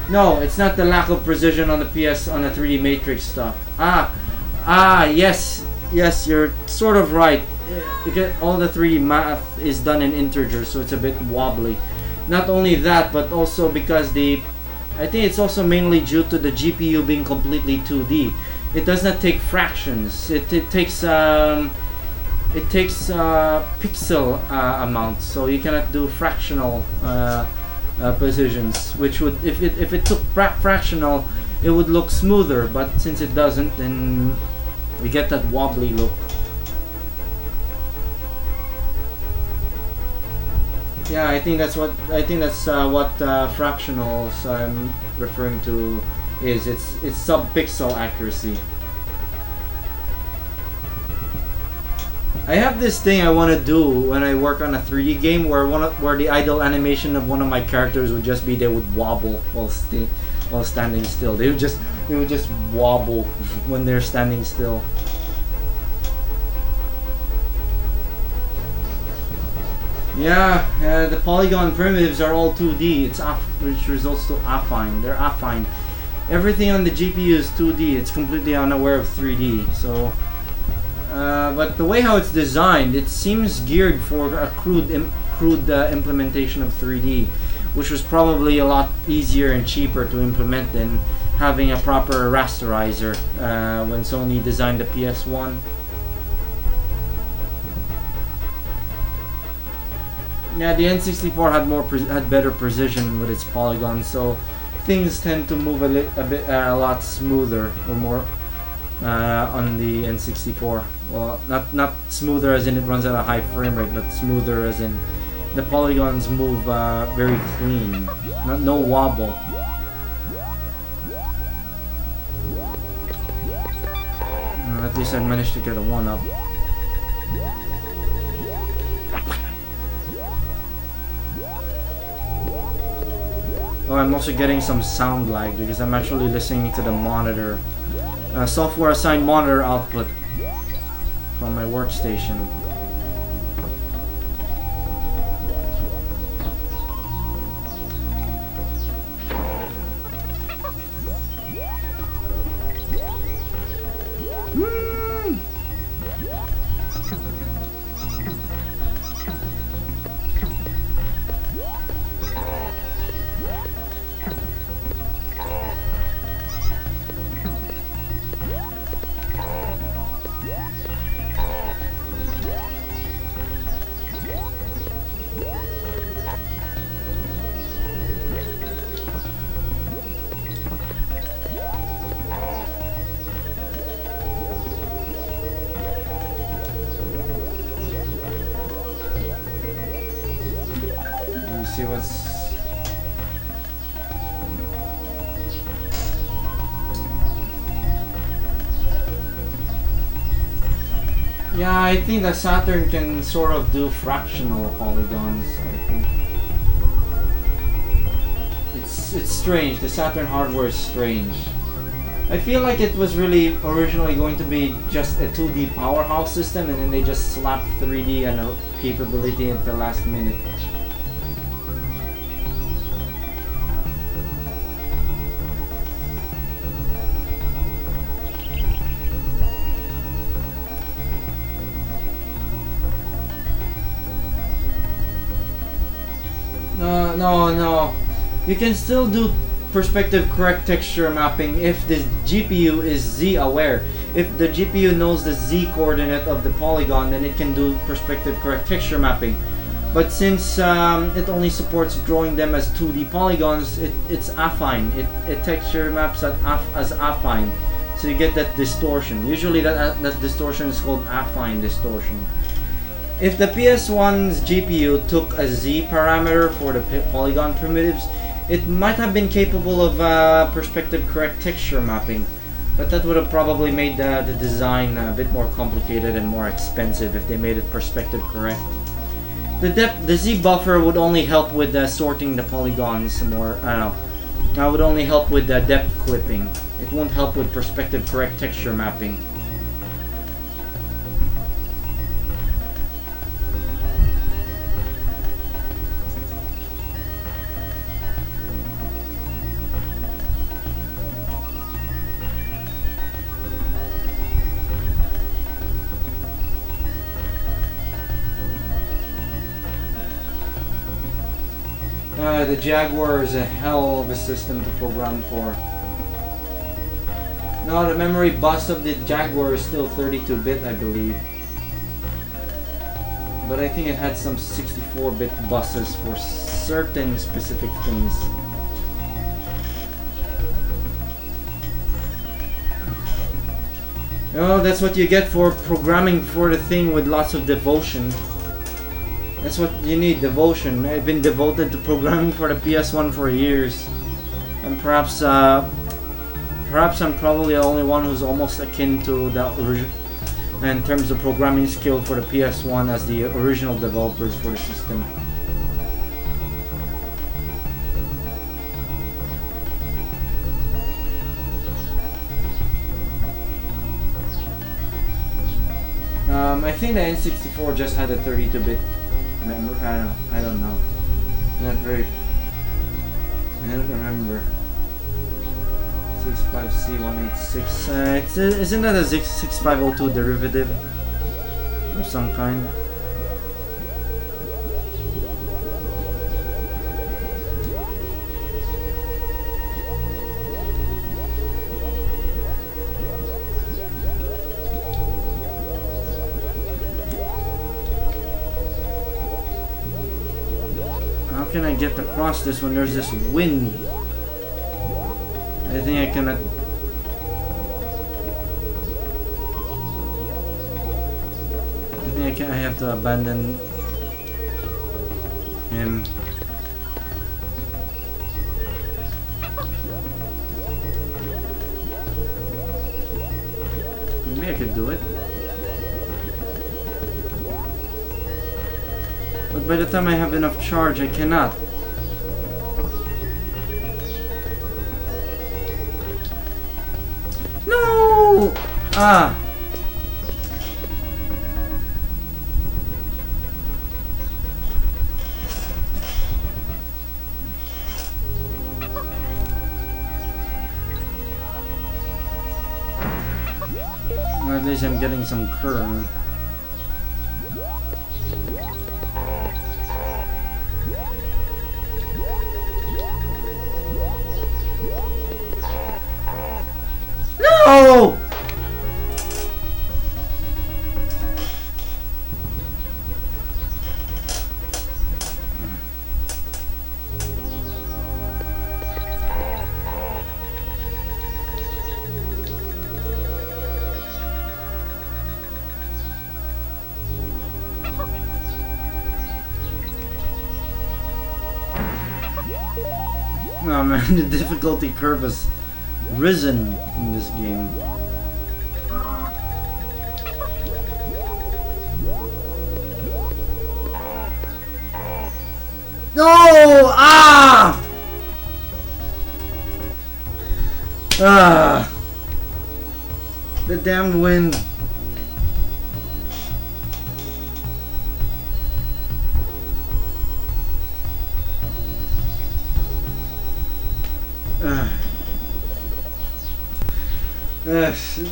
No, it's not the lack of precision on the PS on the 3D Matrix stuff. Yes, you're sort of right. because all the 3D math is done in integers, so it's a bit wobbly. Not only that, but also because I think it's also mainly due to the GPU being completely 2D. It does not take fractions. It takes pixel amounts, so you cannot do fractional positions. Which would, if it took fractional, it would look smoother. But since it doesn't, then we get that wobbly look. Yeah, I think that's what fractionals I'm referring to is. It's sub-pixel accuracy. I have this thing I want to do when I work on a 3D game where the idle animation of one of my characters would just be they would wobble while standing still. They would just wobble when they're standing still. Yeah, the polygon primitives are all 2D. Which results to affine. They're affine. Everything on the GPU is 2D. It's completely unaware of 3D. So, but the way how it's designed, it seems geared for a crude implementation of 3D, which was probably a lot easier and cheaper to implement than having a proper rasterizer when Sony designed the PS1. Yeah, the N64 had better precision with its polygons, so things tend to move a lot smoother or more on the N64. Well, not smoother as in it runs at a high frame rate, but smoother as in the polygons move very clean, no wobble. At least I managed to get a 1-up. Oh, I'm also getting some sound lag because I'm actually listening to the monitor, software assigned monitor output from my workstation. See what's yeah, I think the Saturn can sort of do fractional polygons. I think it's strange. The Saturn hardware is strange. I feel like it was really originally going to be just a 2D powerhouse system, and then they just slapped 3D and a capability at the last minute. No. You can still do perspective correct texture mapping if the GPU is Z aware. If the GPU knows the Z coordinate of the polygon, then it can do perspective correct texture mapping. But since it only supports drawing them as 2D polygons, it's affine. It texture maps as affine. So you get that distortion. Usually that distortion is called affine distortion. If the PS1's GPU took a Z parameter for the polygon primitives, it might have been capable of perspective correct texture mapping, but that would have probably made the design a bit more complicated and more expensive if they made it perspective correct. The Z buffer would only help with sorting the polygons more. I don't know. That would only help with the depth clipping. It won't help with perspective correct texture mapping. the Jaguar is a hell of a system to program for. No, the memory bus of the Jaguar is still 32-bit, I believe. But I think it had some 64-bit buses for certain specific things. Well, that's what you get for programming for the thing with lots of devotion. That's what you need, devotion. I've been devoted to programming for the PS1 for years. And perhaps I'm probably the only one who's almost akin to the original in terms of programming skill for the PS1 as the original developers for the system. I think the N64 just had a 32-bit memory. I don't know. Not very. I don't remember. 65C186. Isn't that a 6502 derivative of some kind? How can I get across this when there's this wind? I think I cannot. I have to abandon him. Maybe I could do it. But by the time I have enough charge, I cannot. No! Ah! At least I'm getting some current. No! Oh man, the difficulty curve has risen in this game. No! Ah! Ah! The damn wind.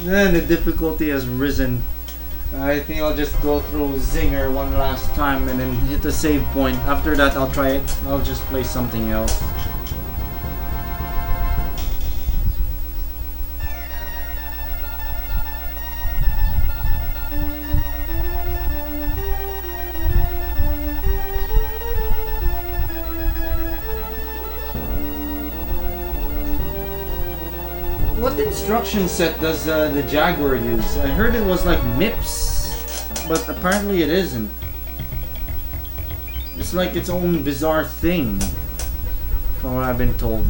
Then the difficulty has risen. I think I'll just go through Zinger one last time and then hit the save point. After that I'll try it. I'll just play something else. What instruction set does the Jaguar use? I heard it was like MIPS, but apparently it isn't. It's like its own bizarre thing, from what I've been told.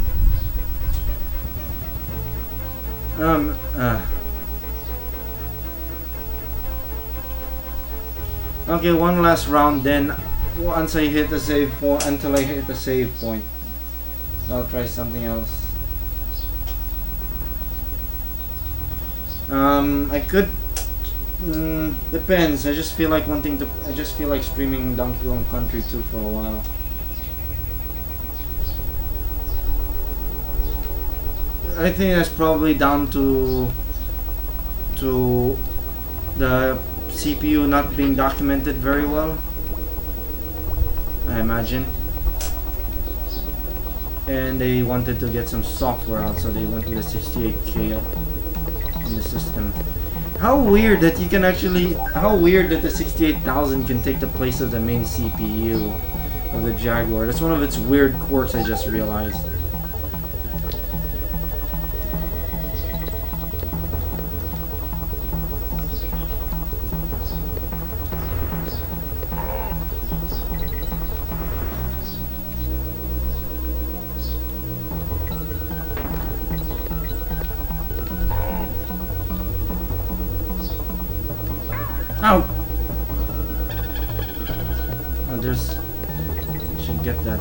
Okay, one last round then. Once I hit the save point, until I hit the save point, I'll try something else. I could. Depends. I just feel like wanting to. I just feel like streaming Donkey Kong Country 2 for a while. I think that's probably down to the CPU not being documented very well. I imagine. and they wanted to get some software out, so they went with a 68K in the system. How weird that you can actually, how weird that the 68,000 can take the place of the main CPU of the Jaguar. That's one of its weird quirks I just realized. Ow! Oh, there's... I should get that.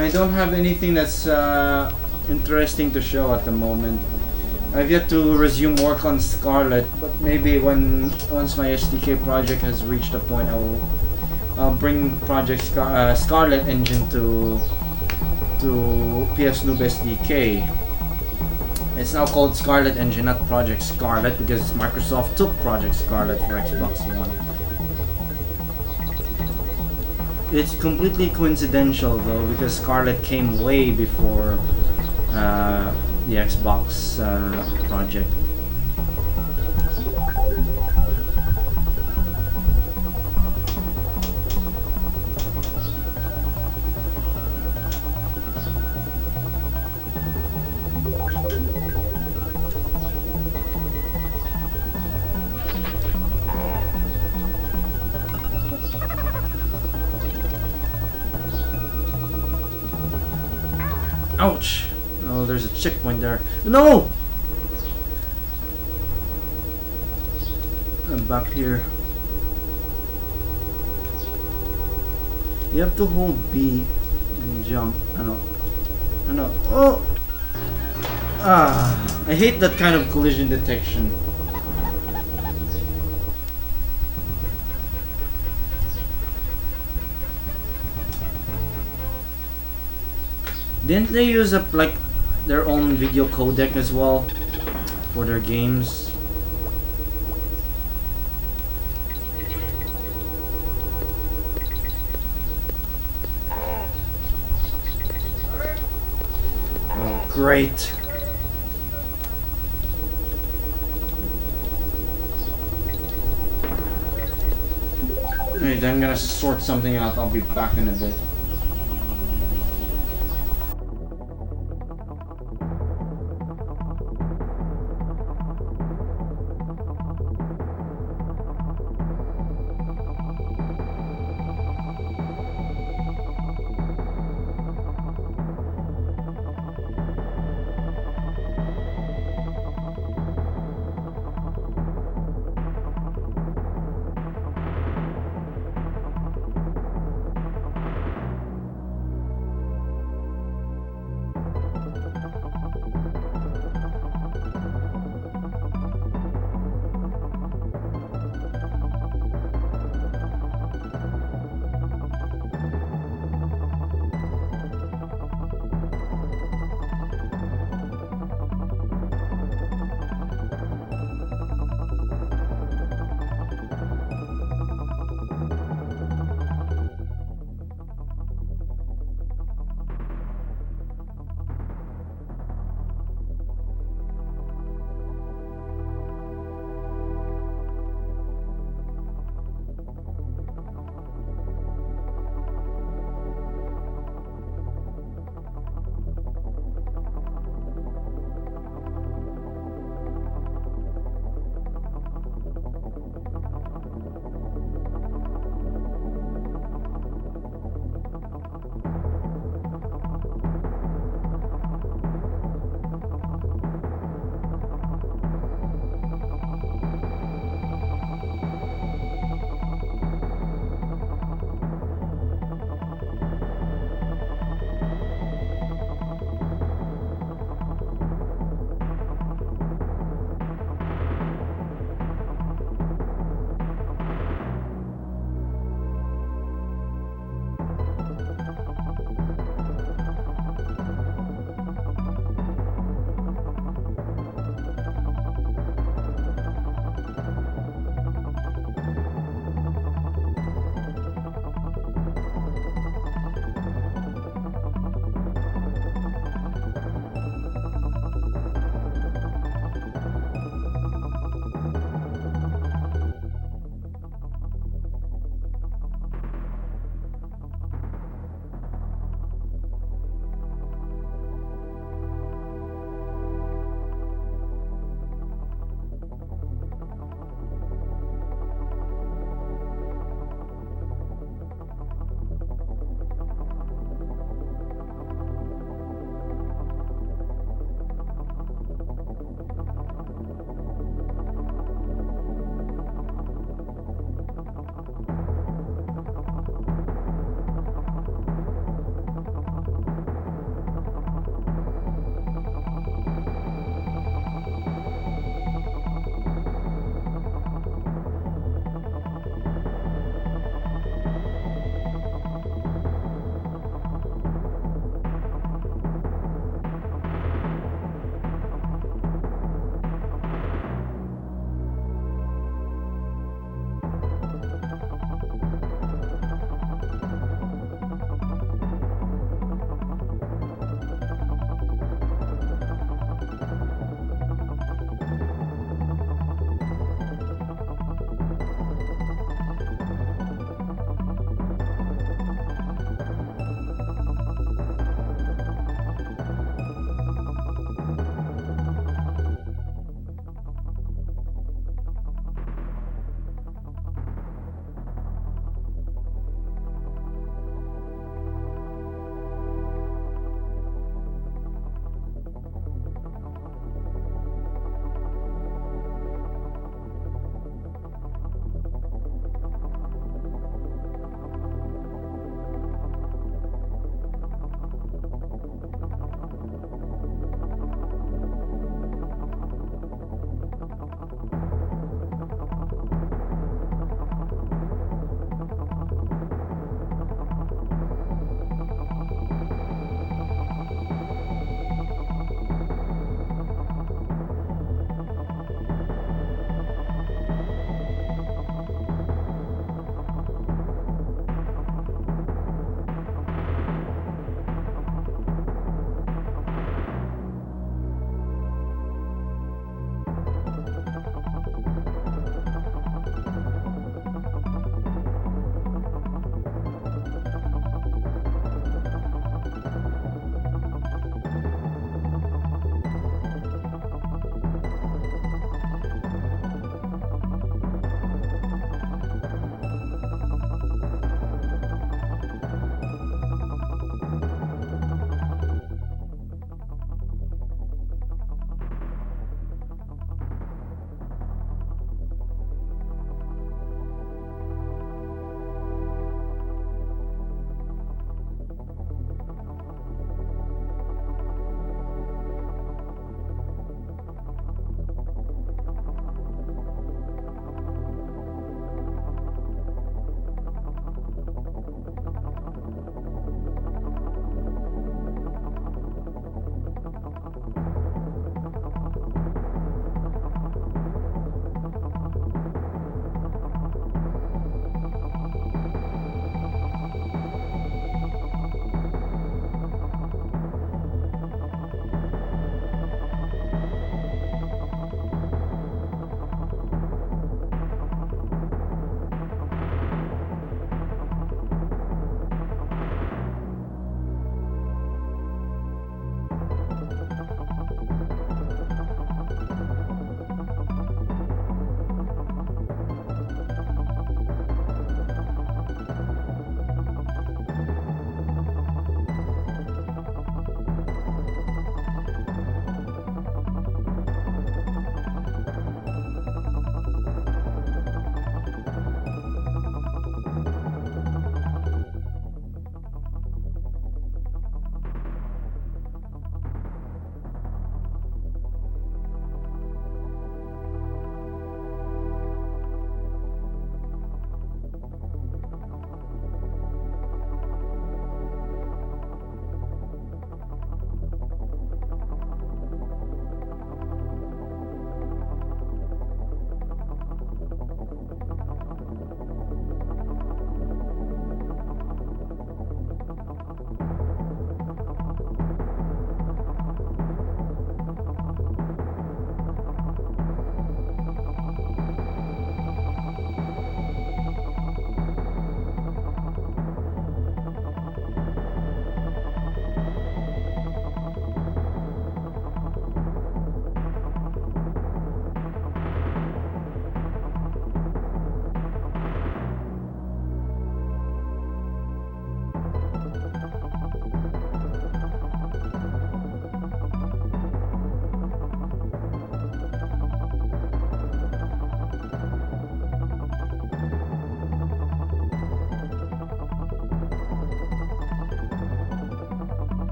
I don't have anything that's interesting to show at the moment. I've yet to resume work on Scarlet, but maybe once my SDK project has reached a point, I'll bring Project Scarlet engine to PS Noob SDK. It's now called Scarlet Engine, not Project Scarlet, because Microsoft took Project Scarlet for Xbox One. It's completely coincidental though, because Scarlet came way before the Xbox project. Ouch! Oh, there's a checkpoint there. No! I'm back here. You have to hold B and jump. I know. Oh! Ah! I hate that kind of collision detection. Didn't they use up like their own video codec as well for their games? Oh, great. Alright, I'm gonna sort something out. I'll be back in a bit.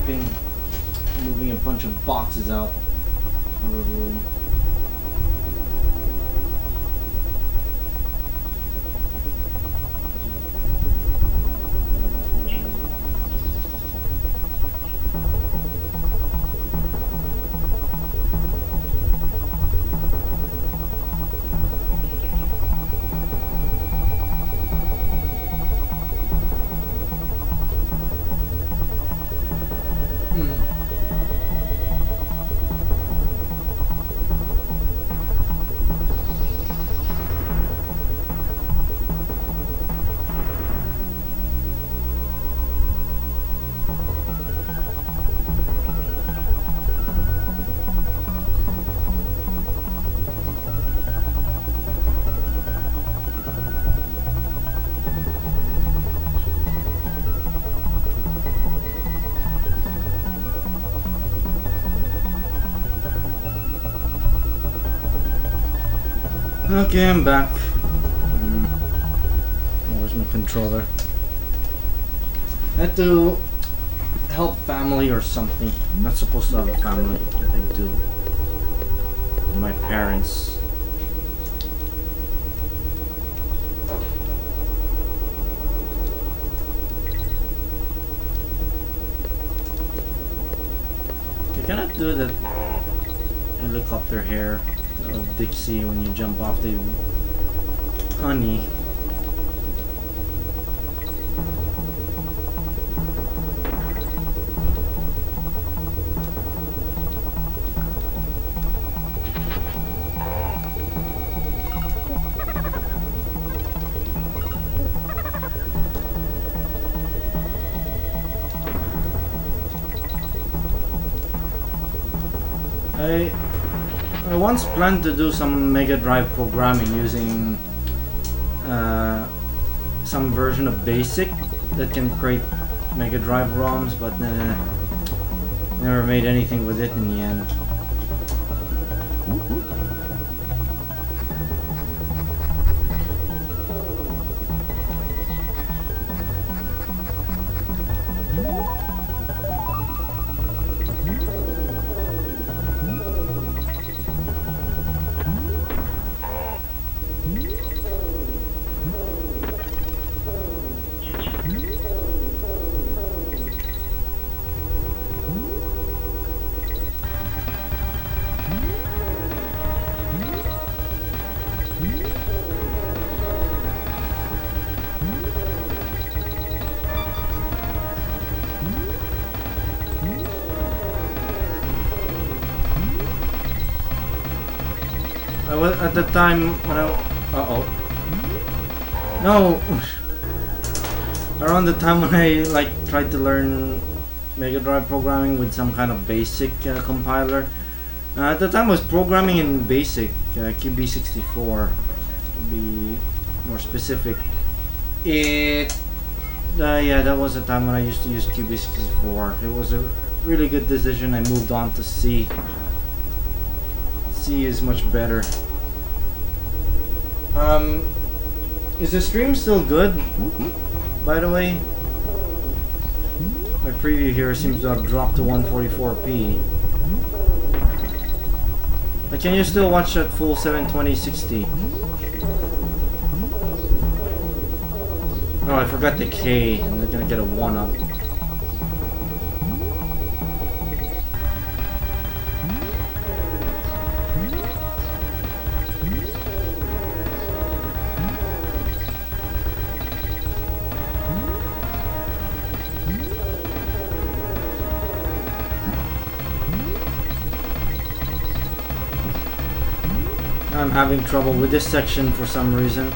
sweeping, moving a bunch of boxes out of the room. Okay, I'm back. Where's my controller? I had to help family or something. I'm not supposed to have a family, I think, too. My parents. You cannot do that helicopter hair of Dixie when you jump off the honey. I once planned to do some Mega Drive programming using some version of BASIC that can create Mega Drive ROMs, but never made anything with it in the end. At the time when around the time when I tried to learn Mega Drive programming with some kind of BASIC compiler. At the time I was programming in BASIC, QB64 to be more specific. Yeah, that was the time when I used to use QB64. It was a really good decision. I moved on to C. C is much better. Is the stream still good? By the way, my preview here seems to have dropped to 144p. But can you still watch at full 720/60? Oh, I forgot the K. I'm not gonna get a 1-up. I'm having trouble with this section for some reason.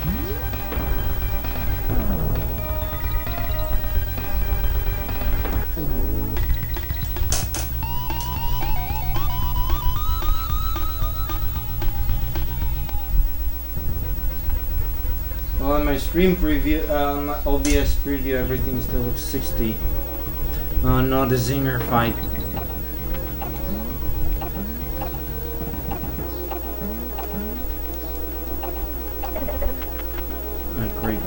Well, on my stream preview, OBS preview, everything still looks 60. Oh no, the Zinger fight. Great.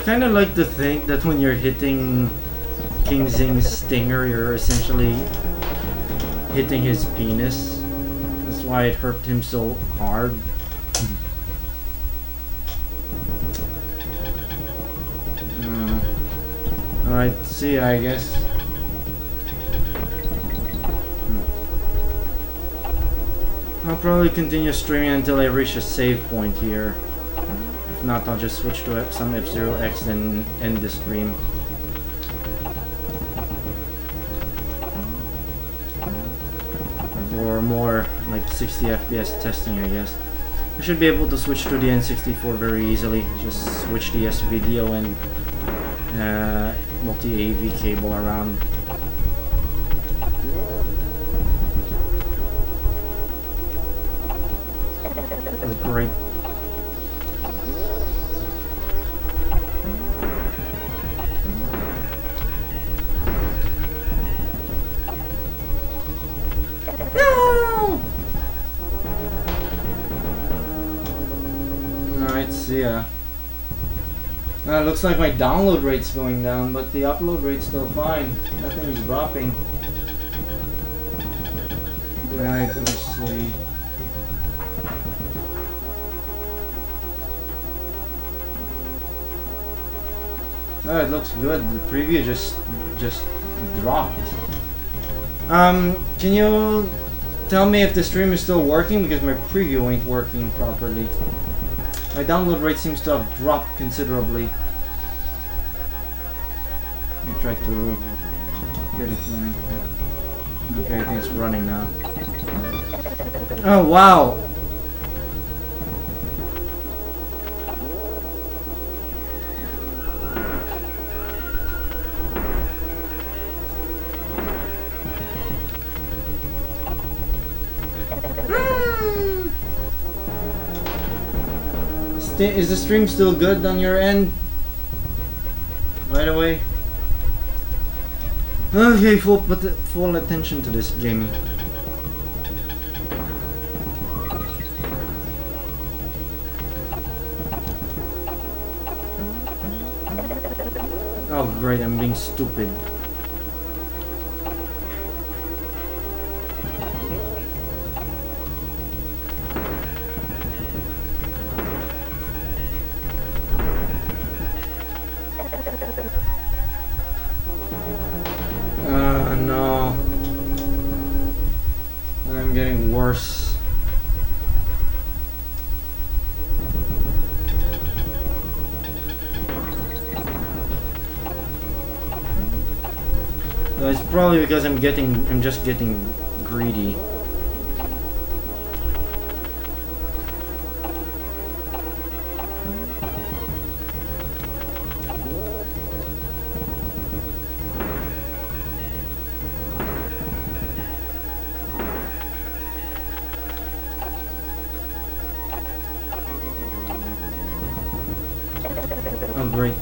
I kind of like to think that when you're hitting King Zing's stinger, you're essentially hitting his penis. That's why it hurt him so hard. Alright, see ya, I guess. I'll probably continue streaming until I reach a save point here. If not, I'll just switch to some F-Zero X and end the stream. For more like 60 FPS testing, I guess. I should be able to switch to the N64 very easily. Just switch the S-Video and multi-AV cable around. That's great. No! Alright, see ya. Looks like my download rate's going down, but the upload rate's still fine. Nothing's dropping. Right, let's see. Oh, it looks good. The preview just dropped. Can you tell me if the stream is still working? Because my preview ain't working properly. My download rate seems to have dropped considerably. Let me try to get it running. Okay, I think it's running now. Oh wow! Is the stream still good on your end? By the way. Okay, full attention to this game. Oh great, I'm being stupid. No. I'm getting worse. It's probably because I'm just getting greedy. Oh great.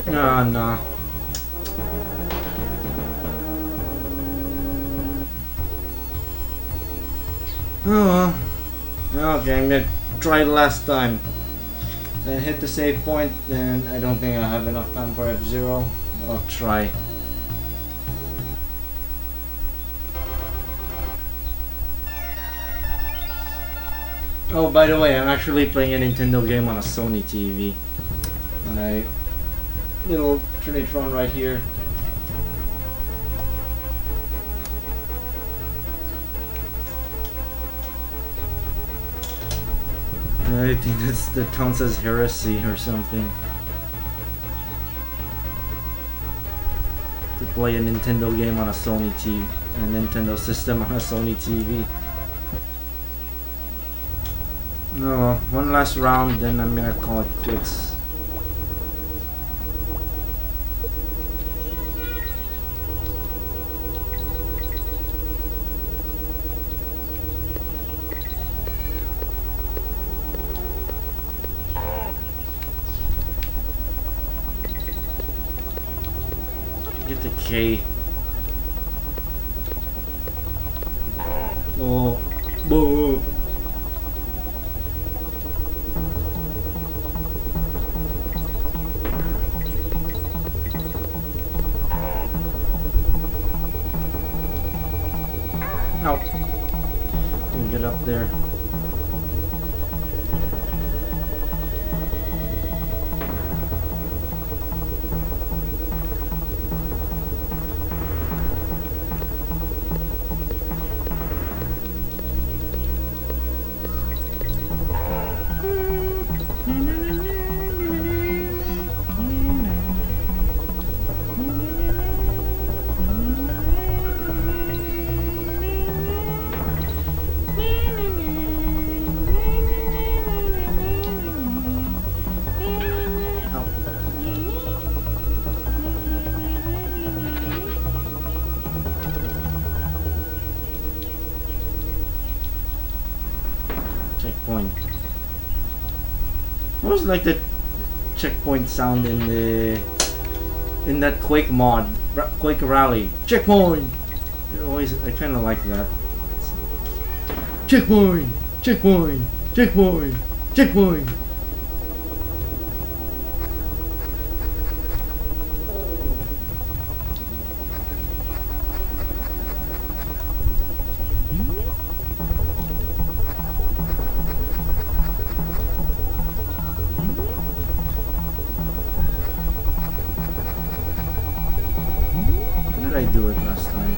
Oh no. Oh well. Okay, I'm gonna try the last time. Then hit the save point, then I don't think I have enough time for F-Zero. I'll try. Oh, by the way, I'm actually playing a Nintendo game on a Sony TV. My little Trinitron right here. I think that counts as heresy or something. To play a Nintendo game on a Sony TV, a Nintendo system on a Sony TV. No, one last round, then I'm gonna call it quits. Get the K. Oh, boo. up there. Checkpoint. What was like the checkpoint sound in that Quake mod, Quake Rally? Checkpoint. Always, I kind of like that. Checkpoint, checkpoint, checkpoint, checkpoint. I do it last time?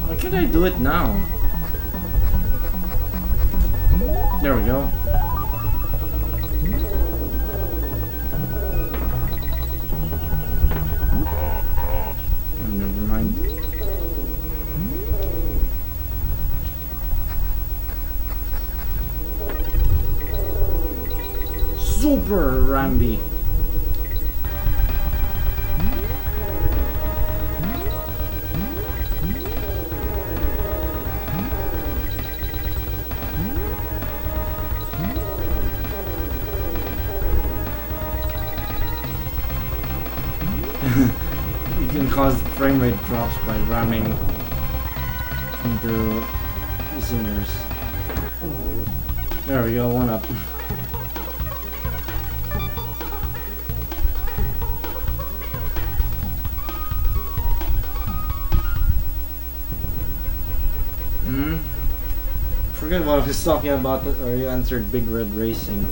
Why can't I do it now? There we go. Oh, never mind. Super Rambi. You can cause frame rate drops by ramming into singers. There we go, one up. Forget what I was talking about, or you answered Big Red Racing.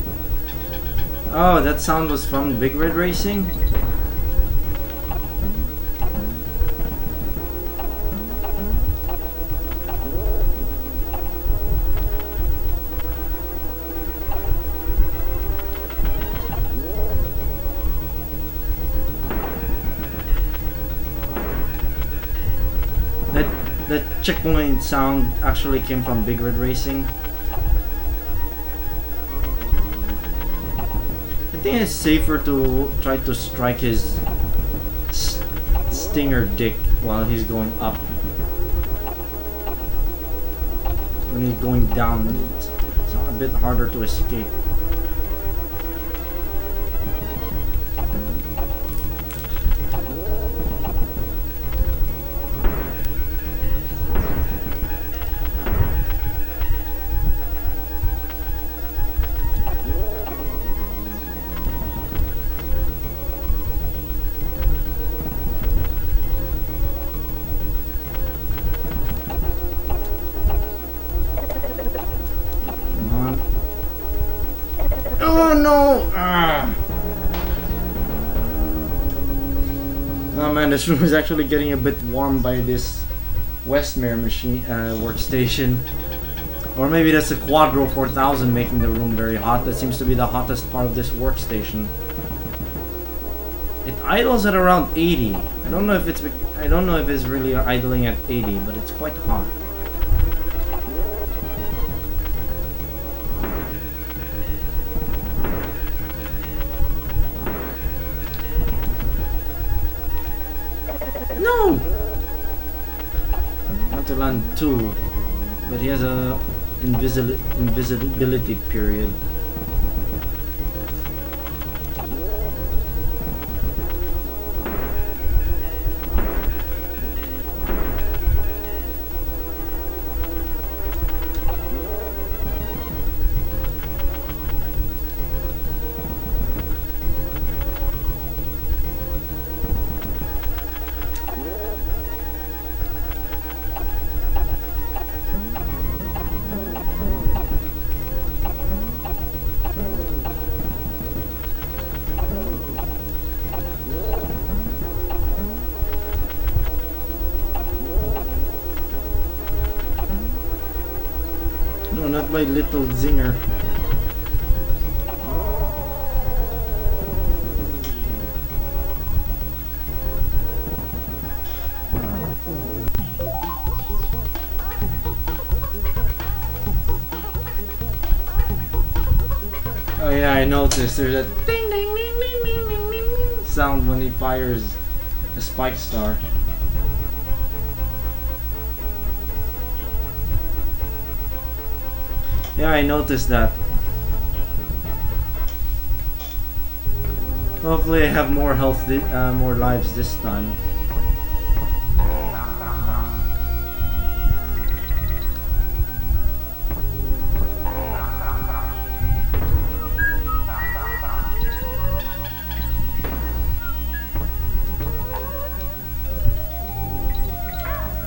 Oh, that sound was from Big Red Racing? That checkpoint sound actually came from Big Red Racing. I think it's safer to try to strike his stinger dick while he's going up. When he's going down, it's a bit harder to escape. Oh no! Ah. Oh man, this room is actually getting a bit warm by this Westmere machine workstation. Or maybe that's a Quadro 4000 making the room very hot. That seems to be the hottest part of this workstation. It idles at around 80. I don't know if it's really idling at 80, but it's quite hot. No! Not to land 2, but he has a invisibility period. No, not my little zinger. Oh yeah, I noticed there's a ding ding ding ding ding ding ding sound when he fires a spike star. Yeah, I noticed that. Hopefully I have more health, more lives this time.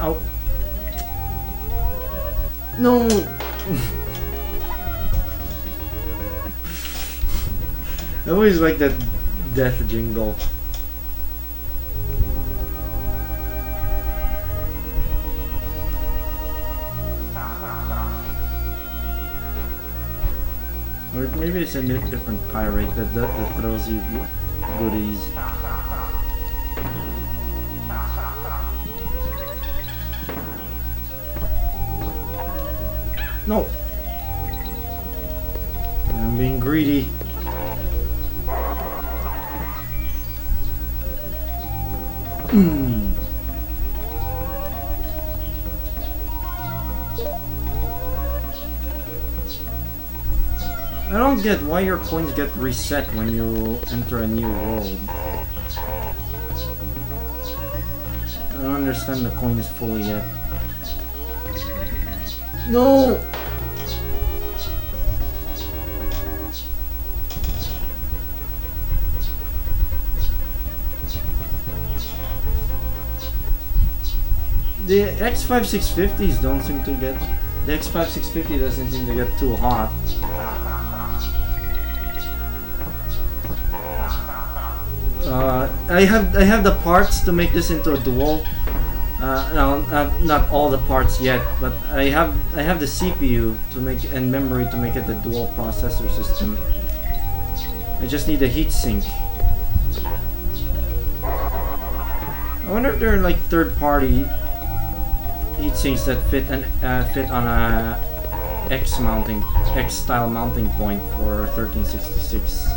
Ow. No! I always like that death jingle. Or maybe it's a different pirate that throws you goodies. No! I'm being greedy. I don't get why your coins get reset when you enter a new world. I don't understand the coins fully yet. No! The X5650s don't seem to get... The X5650 doesn't seem to get too hot. I have the parts to make this into a dual. No, not all the parts yet, but I have the CPU to make and memory to make it a dual processor system. I just need a heatsink. I wonder if there are like third-party heatsinks that fit on a X style mounting point for 1366.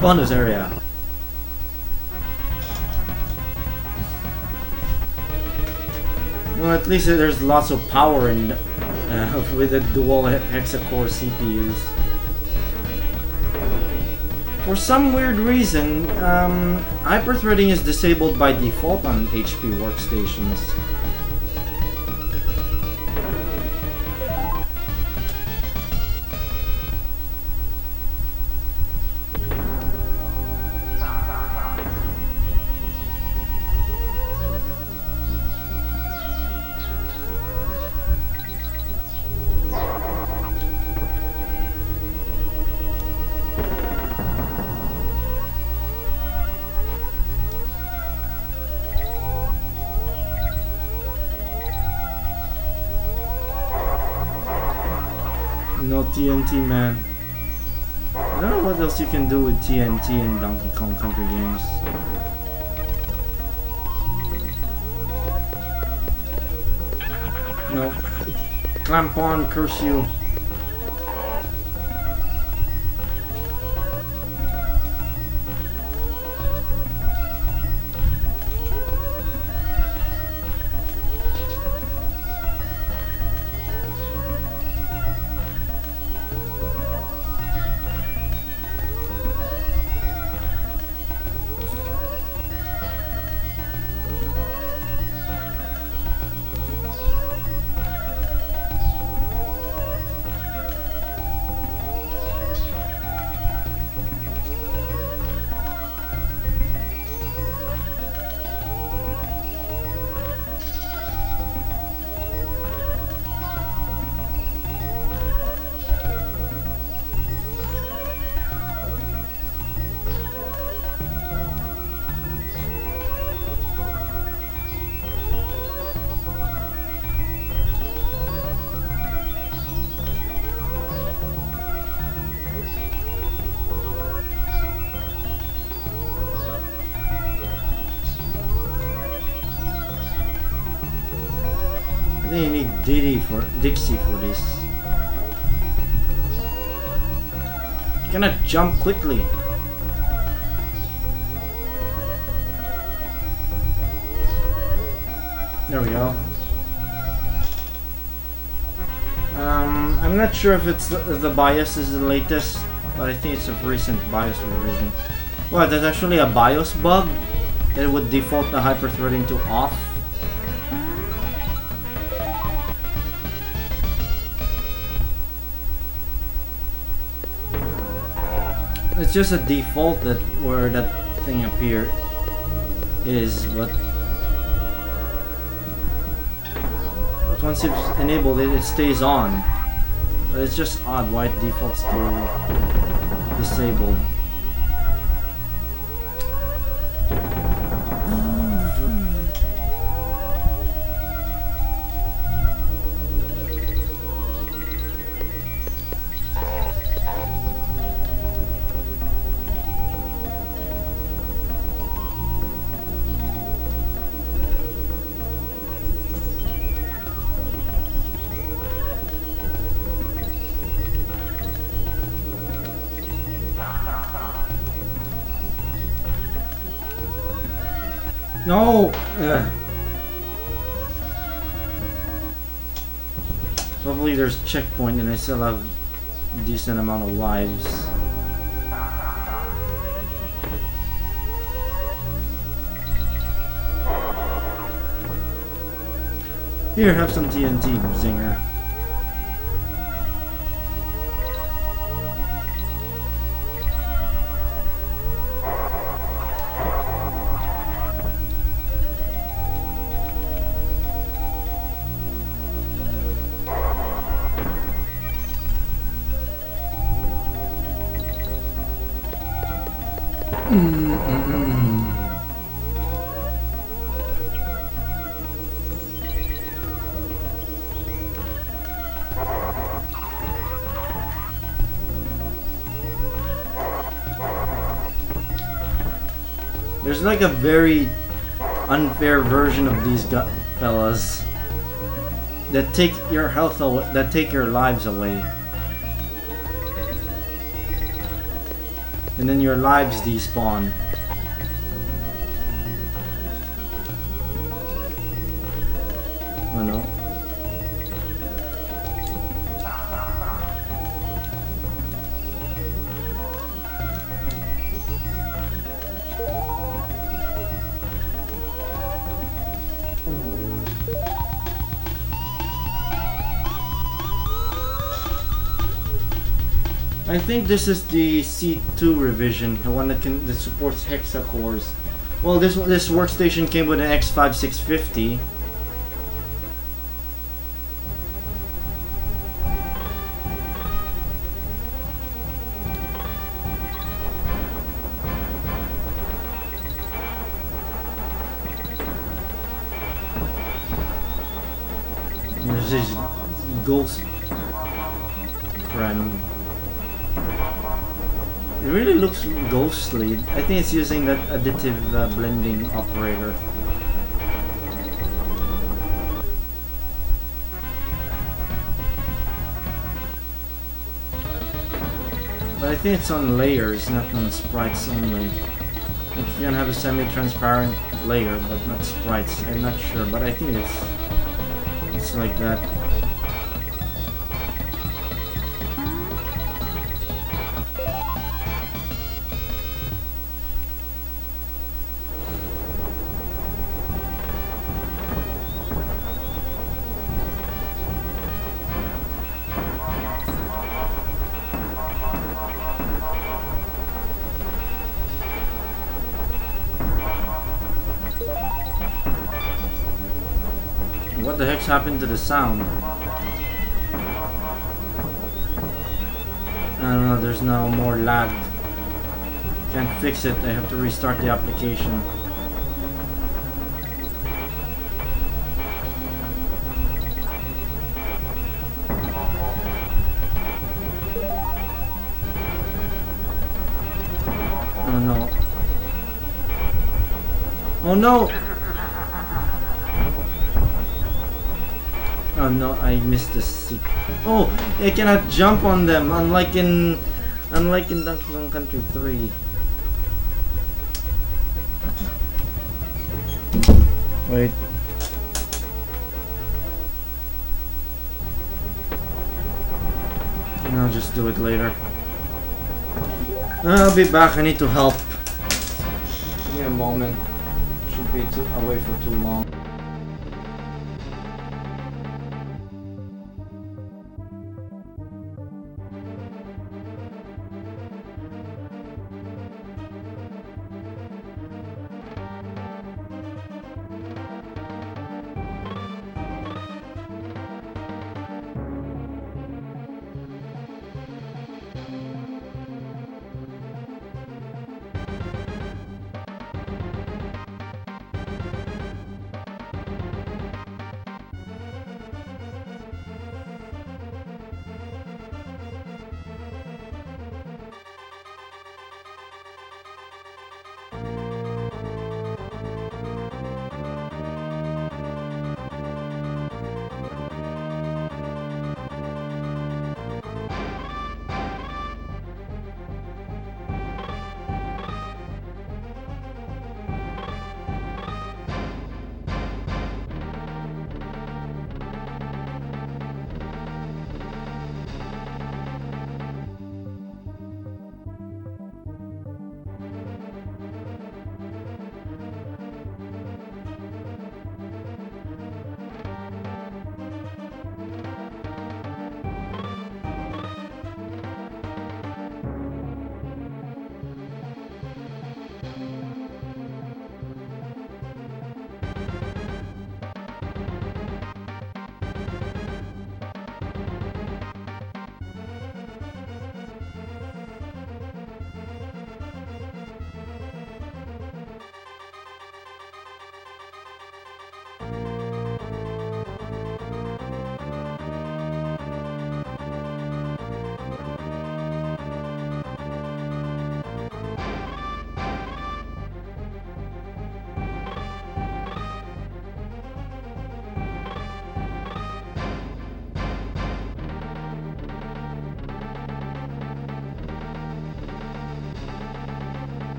Bonus area. Well, at least there's lots of power in with the dual hexa-core CPUs. For some weird reason, hyperthreading is disabled by default on HP workstations. No TNT, man. I don't know what else you can do with TNT in Donkey Kong Country games. No. Clamp on, curse you. I think you need Dixie for this. You cannot jump quickly. There we go. I'm not sure if it's the BIOS is the latest, but I think it's a recent BIOS revision. Well, there's actually a BIOS bug that would default the hyperthreading to off. It's just a default that where that thing is, but once you've enabled it, it stays on. But it's just odd why it defaults to disabled. No! Hopefully there's checkpoint and I still have a decent amount of lives. Here, have some TNT, Zinger. There's like a very unfair version of these fellas that take your health away, that take your lives away, and then your lives despawn. Oh no. I think this is the C2 revision, the one that supports hexa cores. Well, this workstation came with an X5650. There's these friend. It really looks ghostly. I think it's using that additive blending operator. But I think it's on layers, not on sprites only. Like you can have a semi-transparent layer, but not sprites. I'm not sure, but I think it's like that. What the heck's happened to the sound? I don't know, there's now more lag. Can't fix it, I have to restart the application. Oh no. Oh no! Oh no, I missed the seat. Oh, I cannot jump on them, unlike in Donkey Kong Country 3. Wait. I'll just do it later. I'll be back, I need to help. Give me a moment. Shouldn't be away for too long.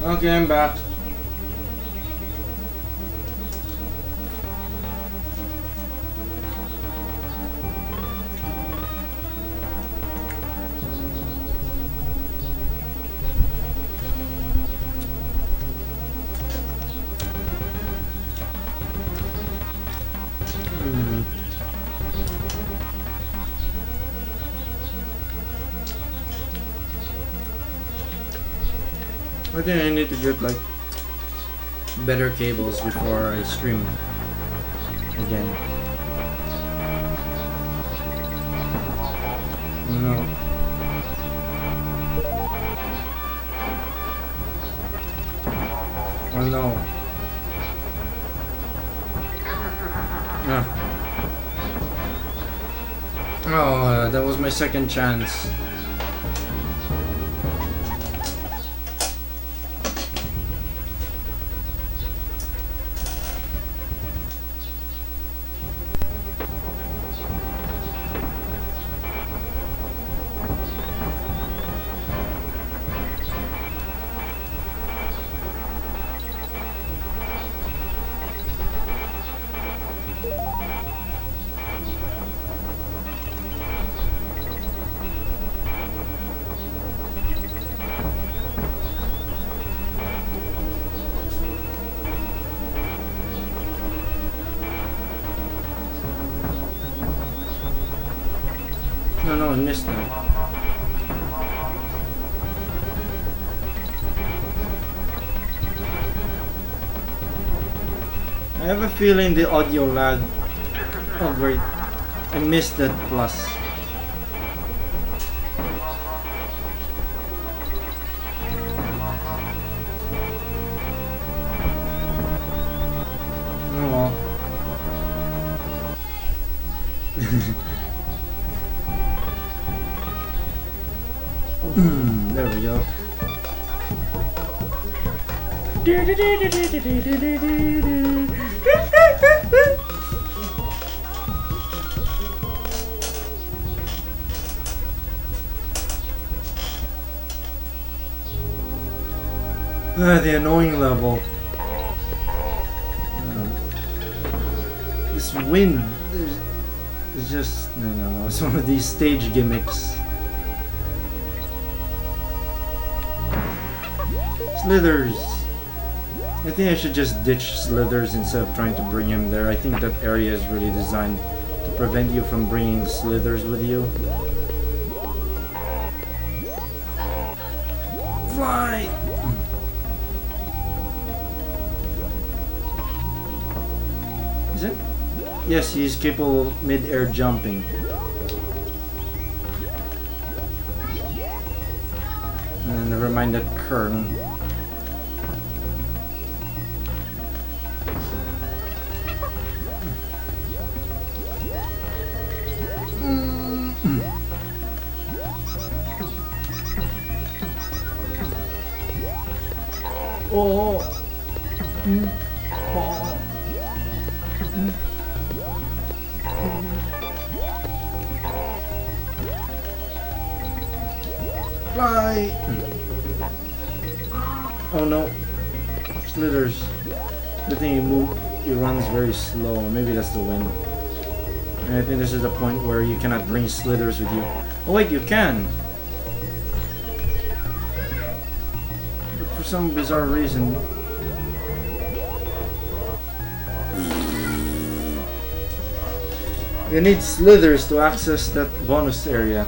Okay, I'm back. I think I need to get like better cables before I stream again. No. Oh no. Ah. Oh, that was my second chance. No, I missed that. I have a feeling the audio lag. Oh great, I missed that plus. Oh well. There we go. The annoying level. This wind is just no. Some of these stage gimmicks. Slithers. I think I should just ditch Slithers instead of trying to bring him there. I think that area is really designed to prevent you from bringing Slithers with you. Fly! Is it? Yes, he is capable of mid-air jumping. Never mind that kern. Oh. Fly. Oh no. Slithers. The thing he runs very slow. Maybe that's the wind. And I think this is the point where you cannot bring Slithers with you. Oh wait, you can. But for some bizarre reason. You need Slithers to access that bonus area.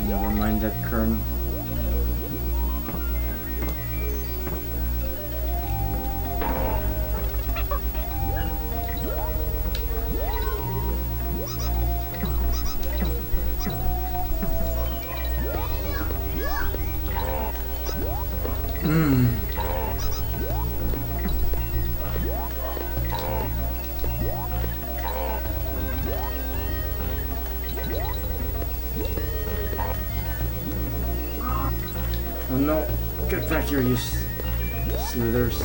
Never mind that kern. after you slithers.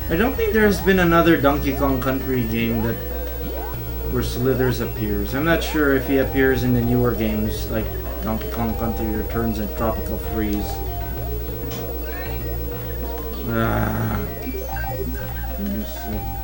I don't think there's been another Donkey Kong Country game that where Slithers appears. I'm not sure if he appears in the newer games like Donkey Kong Country Returns and Tropical Freeze. Let's see.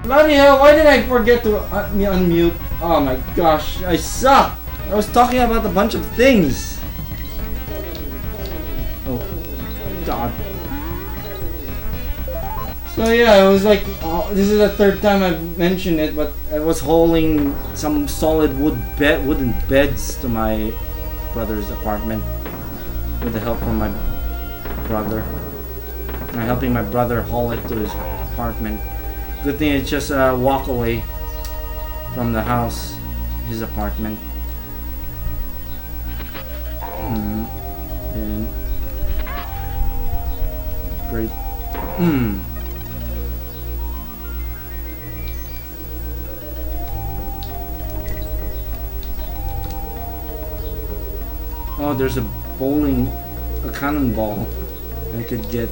Bloody hell, why did I forget to unmute? Oh my gosh, I suck! I was talking about a bunch of things! Oh, God. So yeah, it was like, this is the third time I've mentioned it, but I was hauling some solid wooden beds to my brother's apartment with the help from my brother. I'm helping my brother haul it to his apartment. Good thing it's just a walk away from the house, his apartment. And great. Oh, there's a cannonball I could get.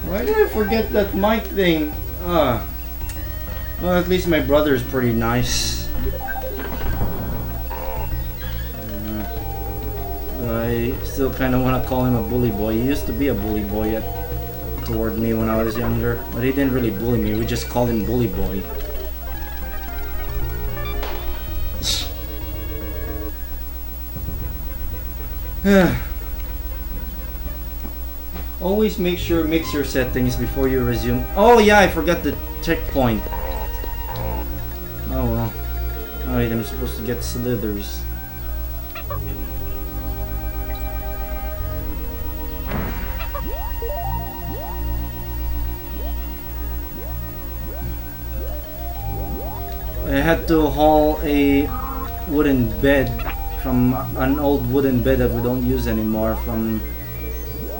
Why did I forget that mic thing? Well, at least my brother is pretty nice. I still kind of want to call him a bully boy. He used to be a bully boy toward me when I was younger, but he didn't really bully me. We just called him bully boy. Always make sure mix your settings before you resume. Oh yeah, I forgot the checkpoint. Oh well. Alright, I'm supposed to get slithers. I had to haul a wooden bed from an old wooden bed that we don't use anymore, from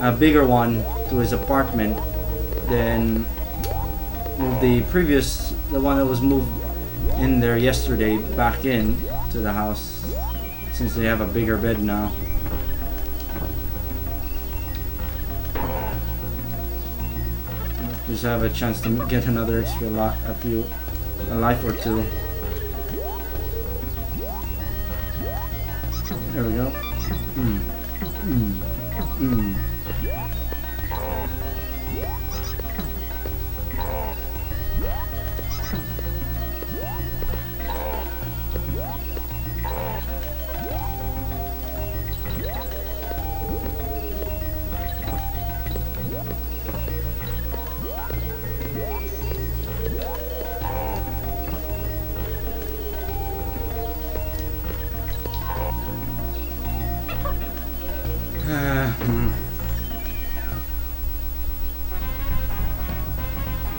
a bigger one to his apartment. Then move the one that was moved in there yesterday back in to the house, since they have a bigger bed now. Just have a chance to get another extra a life or two. There we go.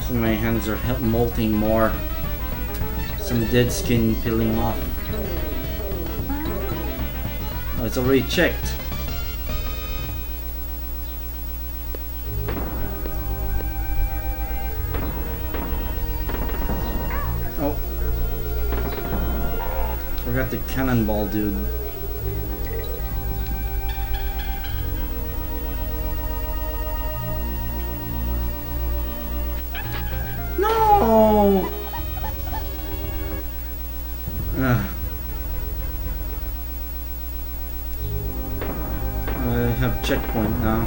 So my hands are molting more. Some dead skin peeling off. Oh, it's already checked. Oh. Forgot the cannonball, dude. No! I have checkpoint now.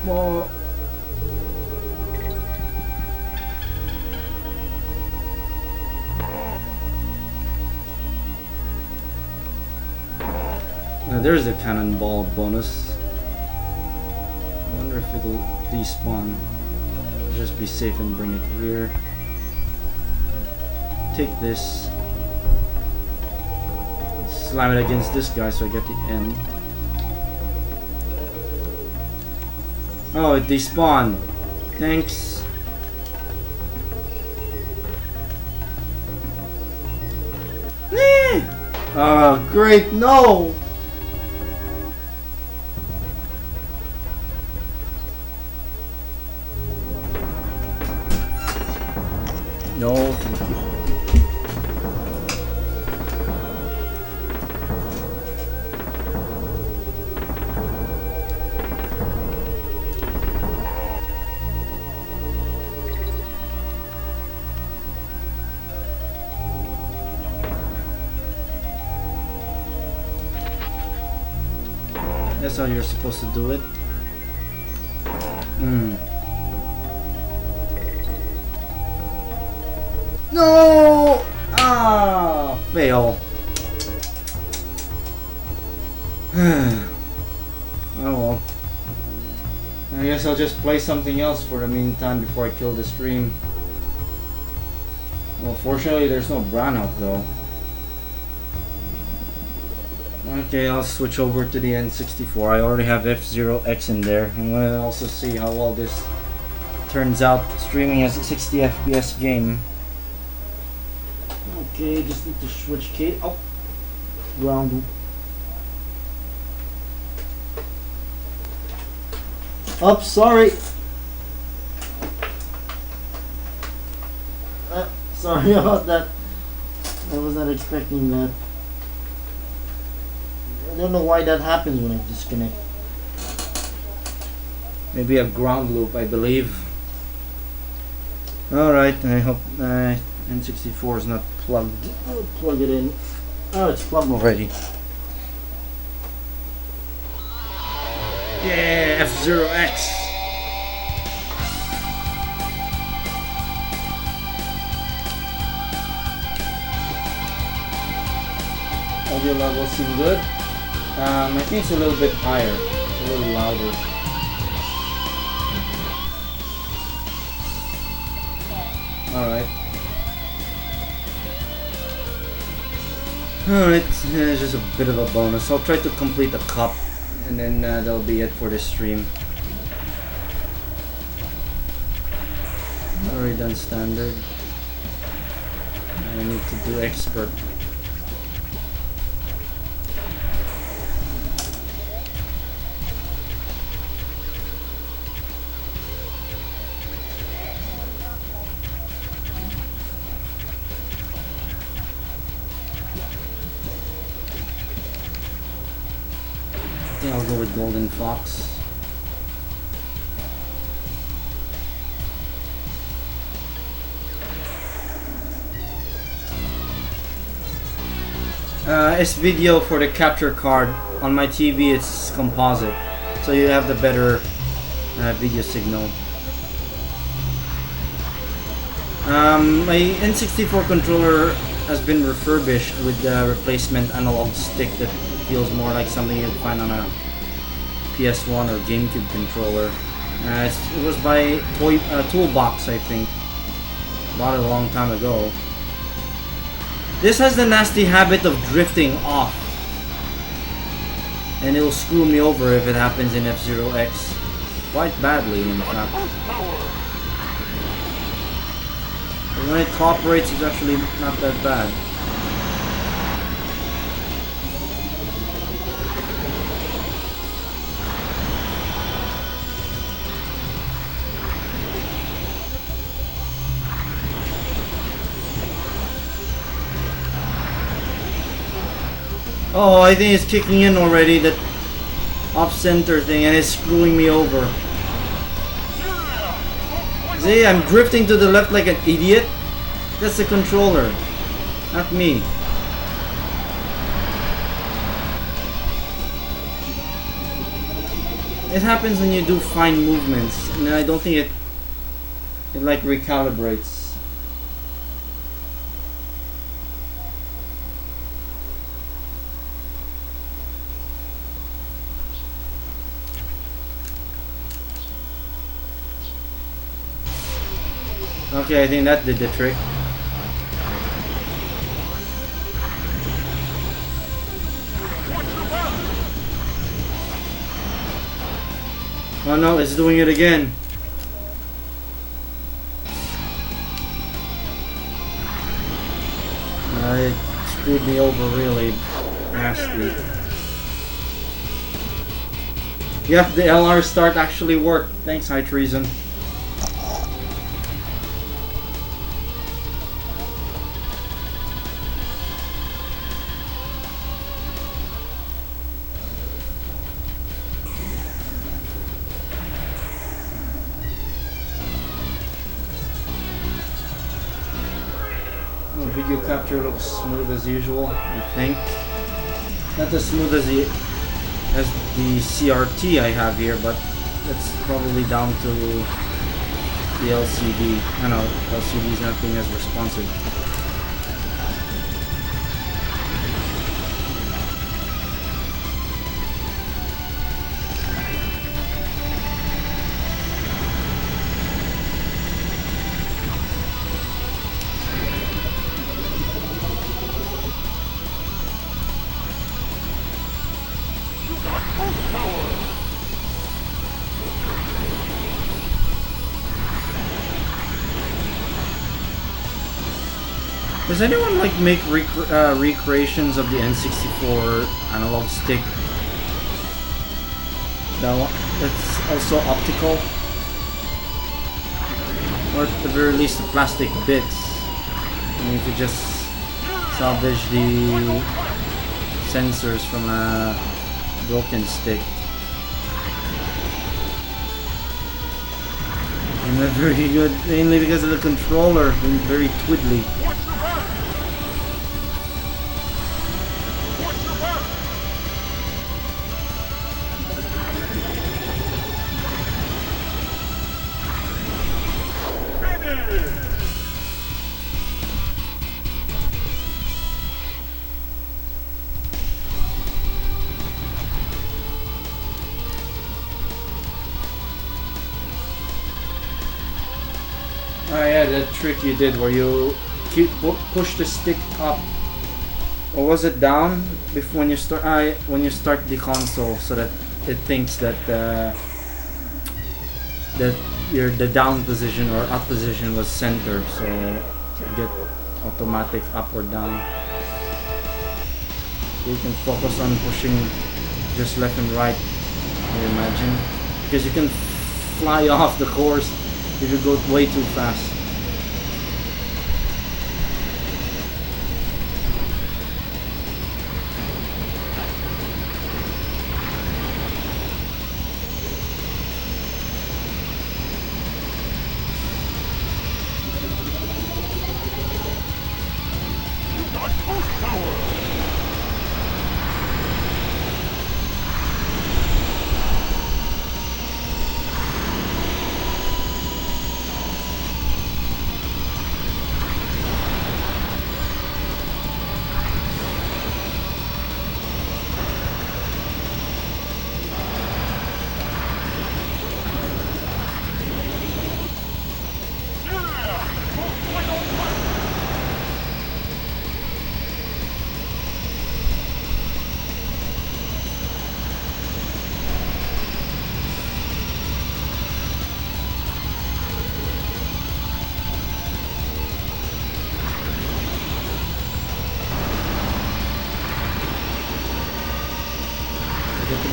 Well, there's a cannonball bonus. I wonder if it'll despawn. Just be safe and bring it here. Take this. Slam it against this guy so I get the end. Oh, it despawned. Thanks. Oh, great. No! No, thank you. That's how you're supposed to do it. No! Ah, fail. Oh well. I guess I'll just play something else for the meantime before I kill the stream. Well, fortunately there's no brownout though. Okay, I'll switch over to the N64. I already have F-Zero X in there. I'm gonna also see how well this turns out streaming as a 60 FPS game. Okay, just need to switch key. Oh, ground. Oops, sorry. Sorry about that. I was not expecting that. I don't know why that happens when I disconnect. Maybe a ground loop, I believe. Alright, I hope N64 is not plugged. I'll plug it in. Oh, it's plugged already. Yeah, F-Zero-X. Audio levels seem good. I think it's a little bit higher, a little louder. Alright. Alright, it's just a bit of a bonus. I'll try to complete a cup and then that'll be it for this stream. Already done standard. I need to do expert. I'll go with Golden Fox. It's video for the capture card. On my TV it's composite, so you have the better video signal. My N64 controller has been refurbished with the replacement analog stick that feels more like something you'd find on a PS1 or GameCube controller. It was by Toolbox, I think. Bought it a long time ago. This has the nasty habit of drifting off, and it will screw me over if it happens in F-Zero-X. Quite badly, in fact. But when it cooperates, it's actually not that bad. Oh, I think it's kicking in already, that off-center thing, and it's screwing me over. See, I'm drifting to the left like an idiot. That's the controller, not me. It happens when you do fine movements, and I don't think it like recalibrates. Okay, I think that did the trick. Oh no, it's doing it again. It screwed me over really nasty. Yeah, the LR start actually worked. Thanks, High Treason. Video capture looks smooth as usual, I think. Not as smooth as the as the CRT I have here, but that's probably down to the LCD. I know LCD is not being as responsive. Does anyone like make recreations of the N64 analog stick? That's also optical, or at the very least the plastic bits. I mean, you could just salvage the sensors from a broken stick. And they're very good, mainly because of the controller being very twiddly. Oh yeah, that trick you did where you push the stick up, or was it down before when you start the console, so that it thinks that the down position or up position was center, so you get automatic up or down. You can focus on pushing just left and right, I imagine, because you can fly off the course if you go way too fast.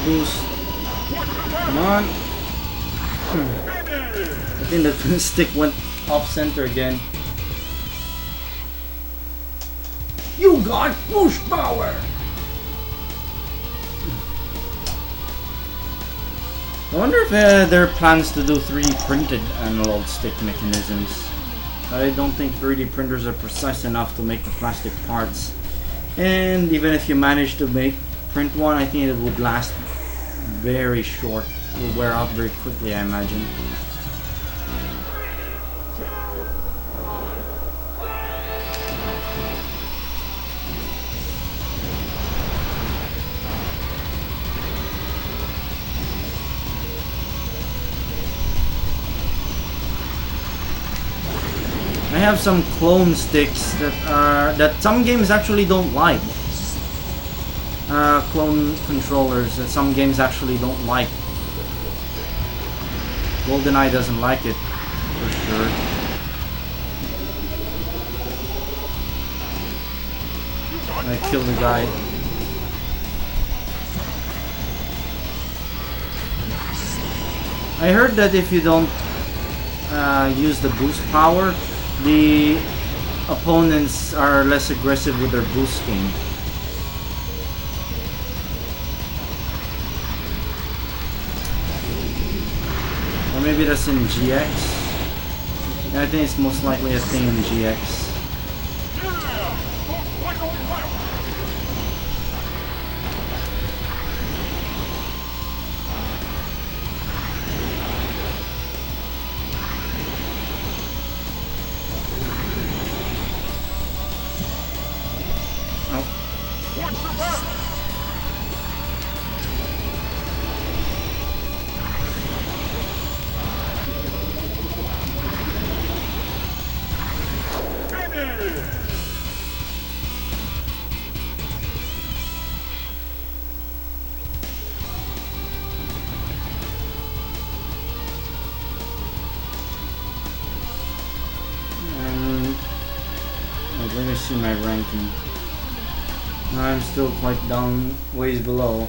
Boost. Come on. I think the stick went off center again. You got push power! I wonder if there are plans to do 3D printed analog stick mechanisms. I don't think 3D printers are precise enough to make the plastic parts. And even if you manage to print one, I think it would last very short. It will wear out very quickly, I imagine. I have some clone sticks that some games actually don't like. Clone controllers that some games actually don't like. GoldenEye doesn't like it, for sure. I killed the guy. I heard that if you don't use the boost power, the opponents are less aggressive with their boosting. Or maybe that's in GX. Yeah, I think it's most likely a thing in GX. Let me see my ranking. I'm still quite down, ways below. I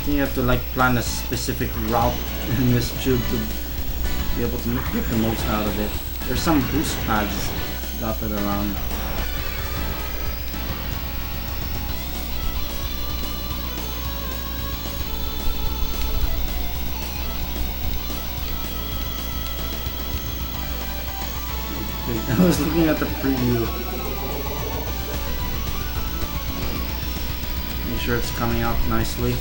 think you have to like plan a specific route in this tube to be able to get the most out of it. There's some boost pads dotted around. Okay, I was looking at the preview. Make sure it's coming out nicely.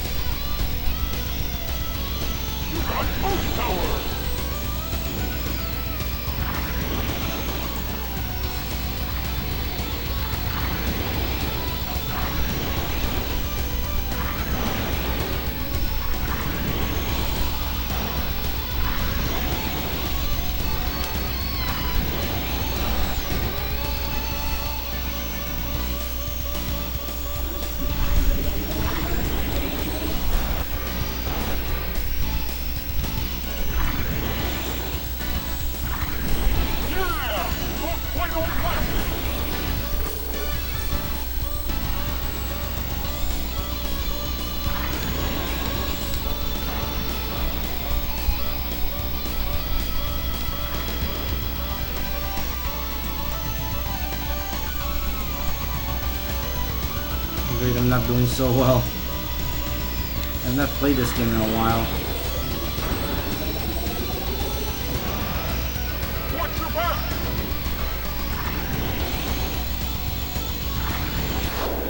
I'm not doing so well. I've not played this game in a while. Watch your back!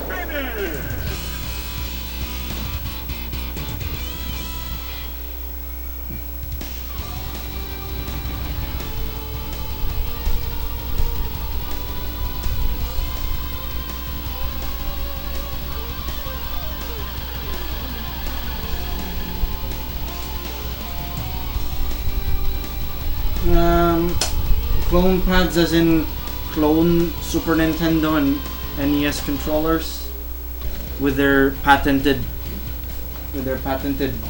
Finish! Clone pads as in clone Super Nintendo and NES controllers with their patented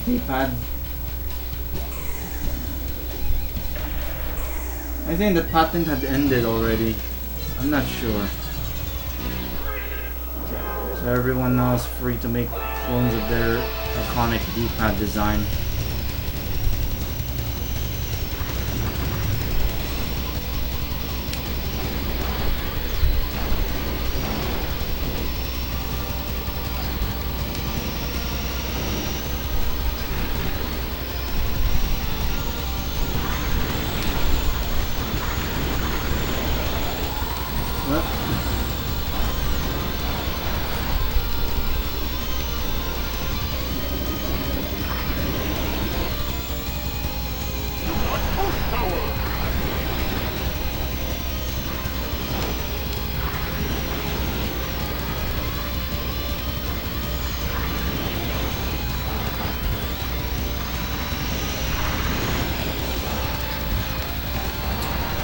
D-pad. I think the patent had ended already. I'm not sure. So everyone now is free to make clones of their iconic D-pad design.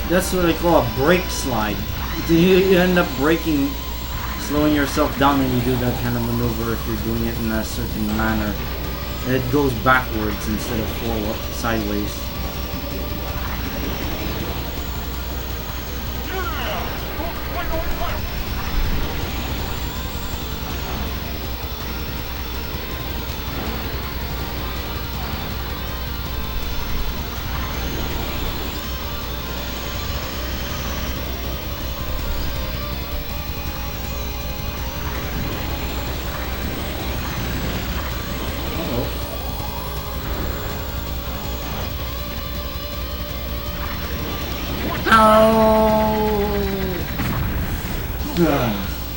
That's what I call a brake slide. You end up braking, slowing yourself down when you do that kind of maneuver if you're doing it in a certain manner. And it goes backwards instead of forward, sideways.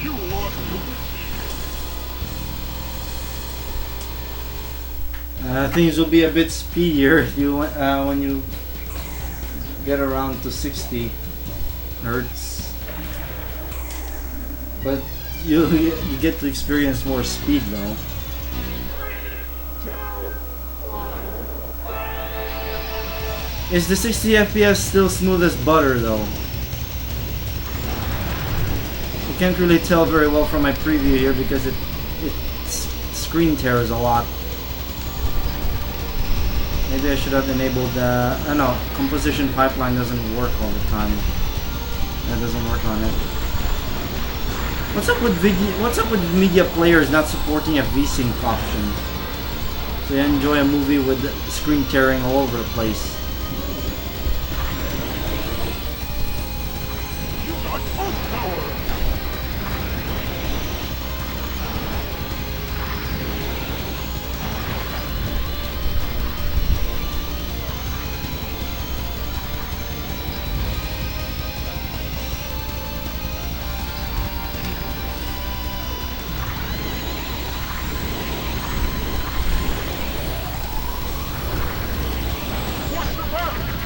You lost things will be a bit speedier if you when you get around to 60 hertz. But you get to experience more speed though. Is the 60 FPS still smooth as butter though? I can't really tell very well from my preview here because it screen tears a lot. Maybe I should have enabled I don't know, composition pipeline doesn't work all the time. That doesn't work on it. What's up with media players not supporting a VSync option? So you enjoy a movie with screen tearing all over the place.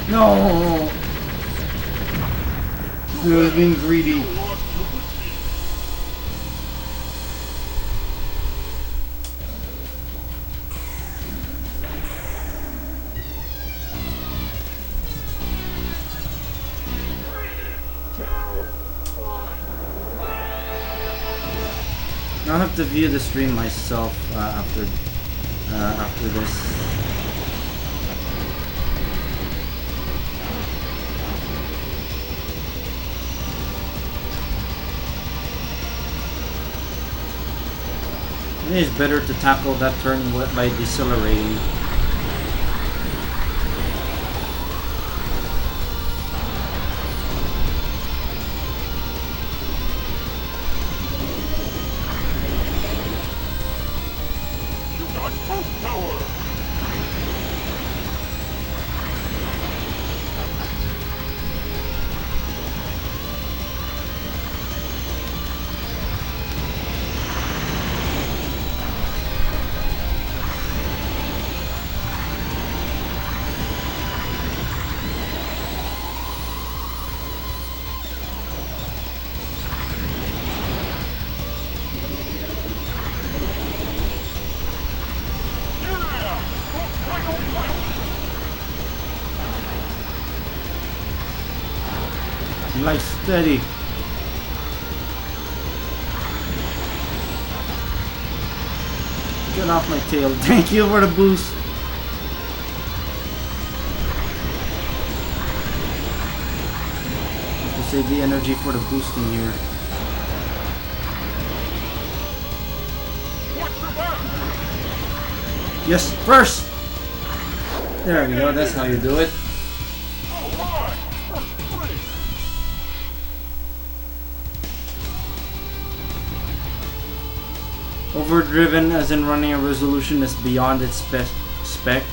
No! He was being greedy. I'll have to view the stream myself after this. I think it's better to tackle that turn by decelerating. Like steady. Get off my tail. Thank you for the boost. Have to save the energy for the boosting here. Yes, first! There we go, that's how you do it. Overdriven as in running a resolution that's beyond its spec.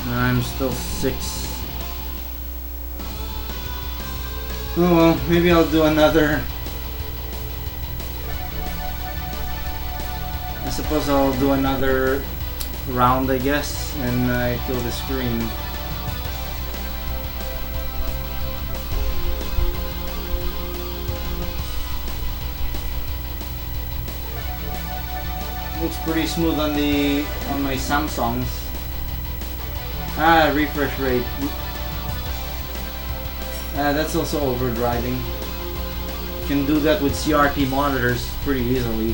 I'm still 6. Oh well, maybe I'll do another. I suppose I'll do another round, I guess, and kill the screen. Looks pretty smooth on my Samsungs. Refresh rate. That's also overdriving. You can do that with CRT monitors pretty easily.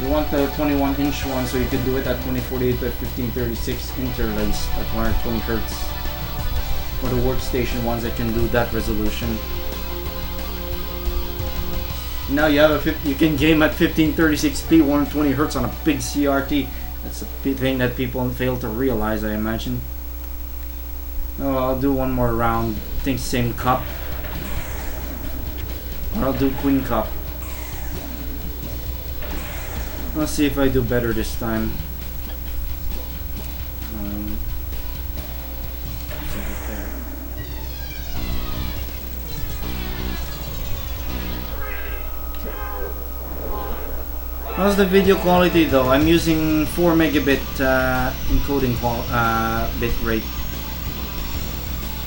You want the 21-inch one, so you can do it at 2048 by 1536 interlaced at 120 Hz. Or the workstation ones that can do that resolution. Now you have you can game at 1536p 120 Hz on a big CRT. That's a big thing that people fail to realize, I imagine. Oh, I'll do one more round. I think same cup. Or I'll do Queen Cup. Let's see if I do better this time. How's the video quality though? I'm using 4 megabit encoding bit rate.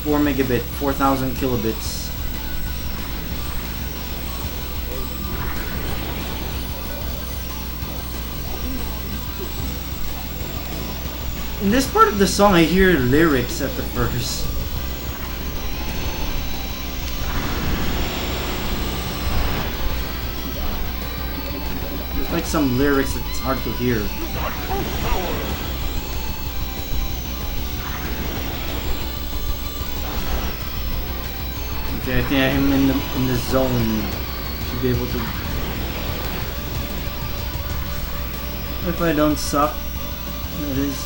4 megabit, 4000 kilobits. In this part of the song, I hear lyrics at the verse. There's like some lyrics that's hard to hear. Okay, I think I'm in the zone. Should be able to. If I don't suck, that is.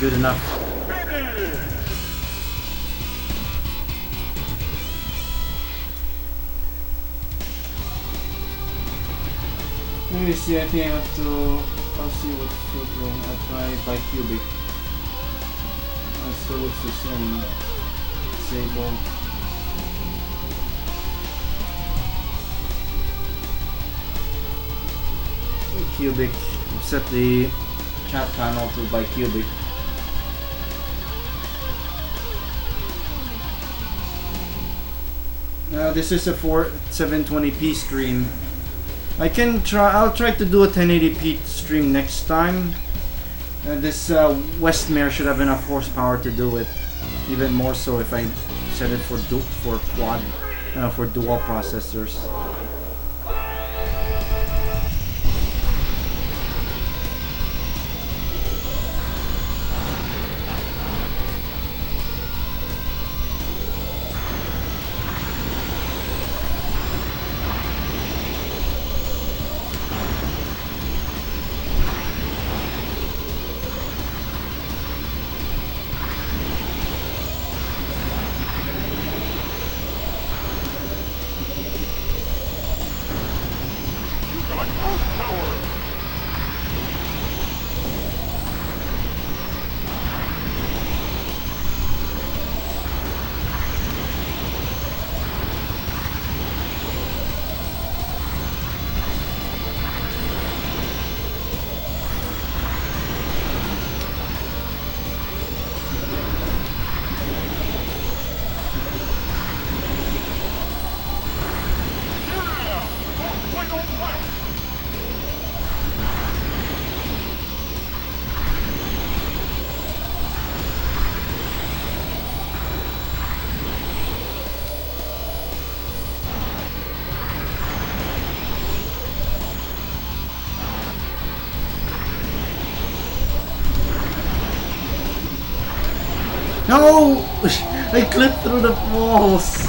Good enough. Let me see, I think I have to. I'll see what filtering. I'll try by cubic. It still looks the same. Disable. Cubic. Set the chat panel to by cubic. This is a 720p stream. I'll try to do a 1080p stream next time. This Westmere should have enough horsepower to do it. Even more so if I set it for dual processors. No! I clipped through the walls!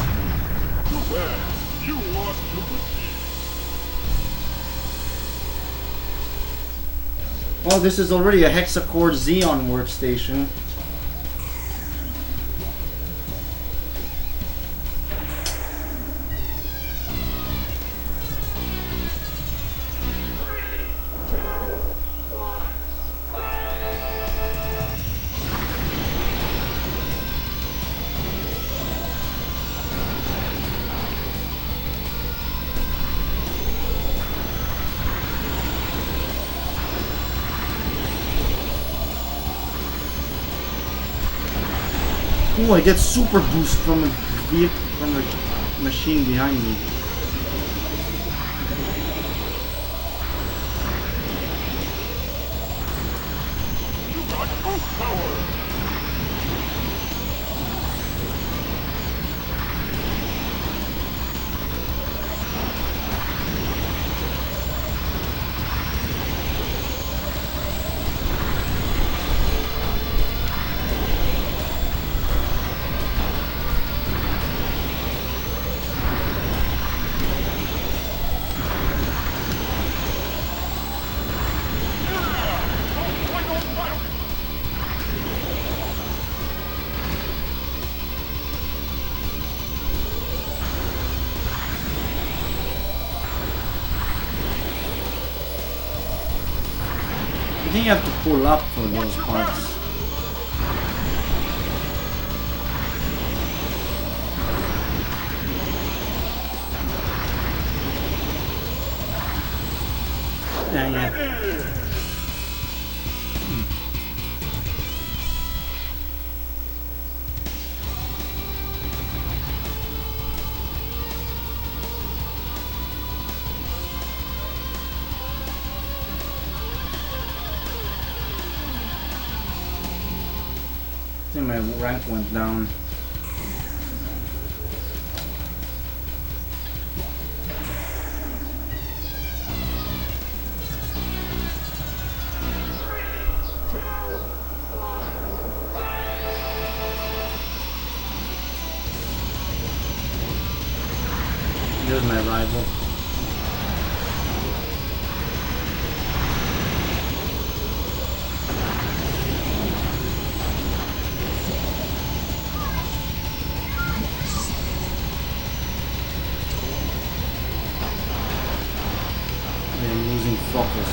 Well, this is already a hexacore Xeon workstation. Oh, I get super boost from a machine behind me. You got boost power! think you have to pull up for those parts. Dang it. I think my rank went down. Here's my rival. I'm losing focus.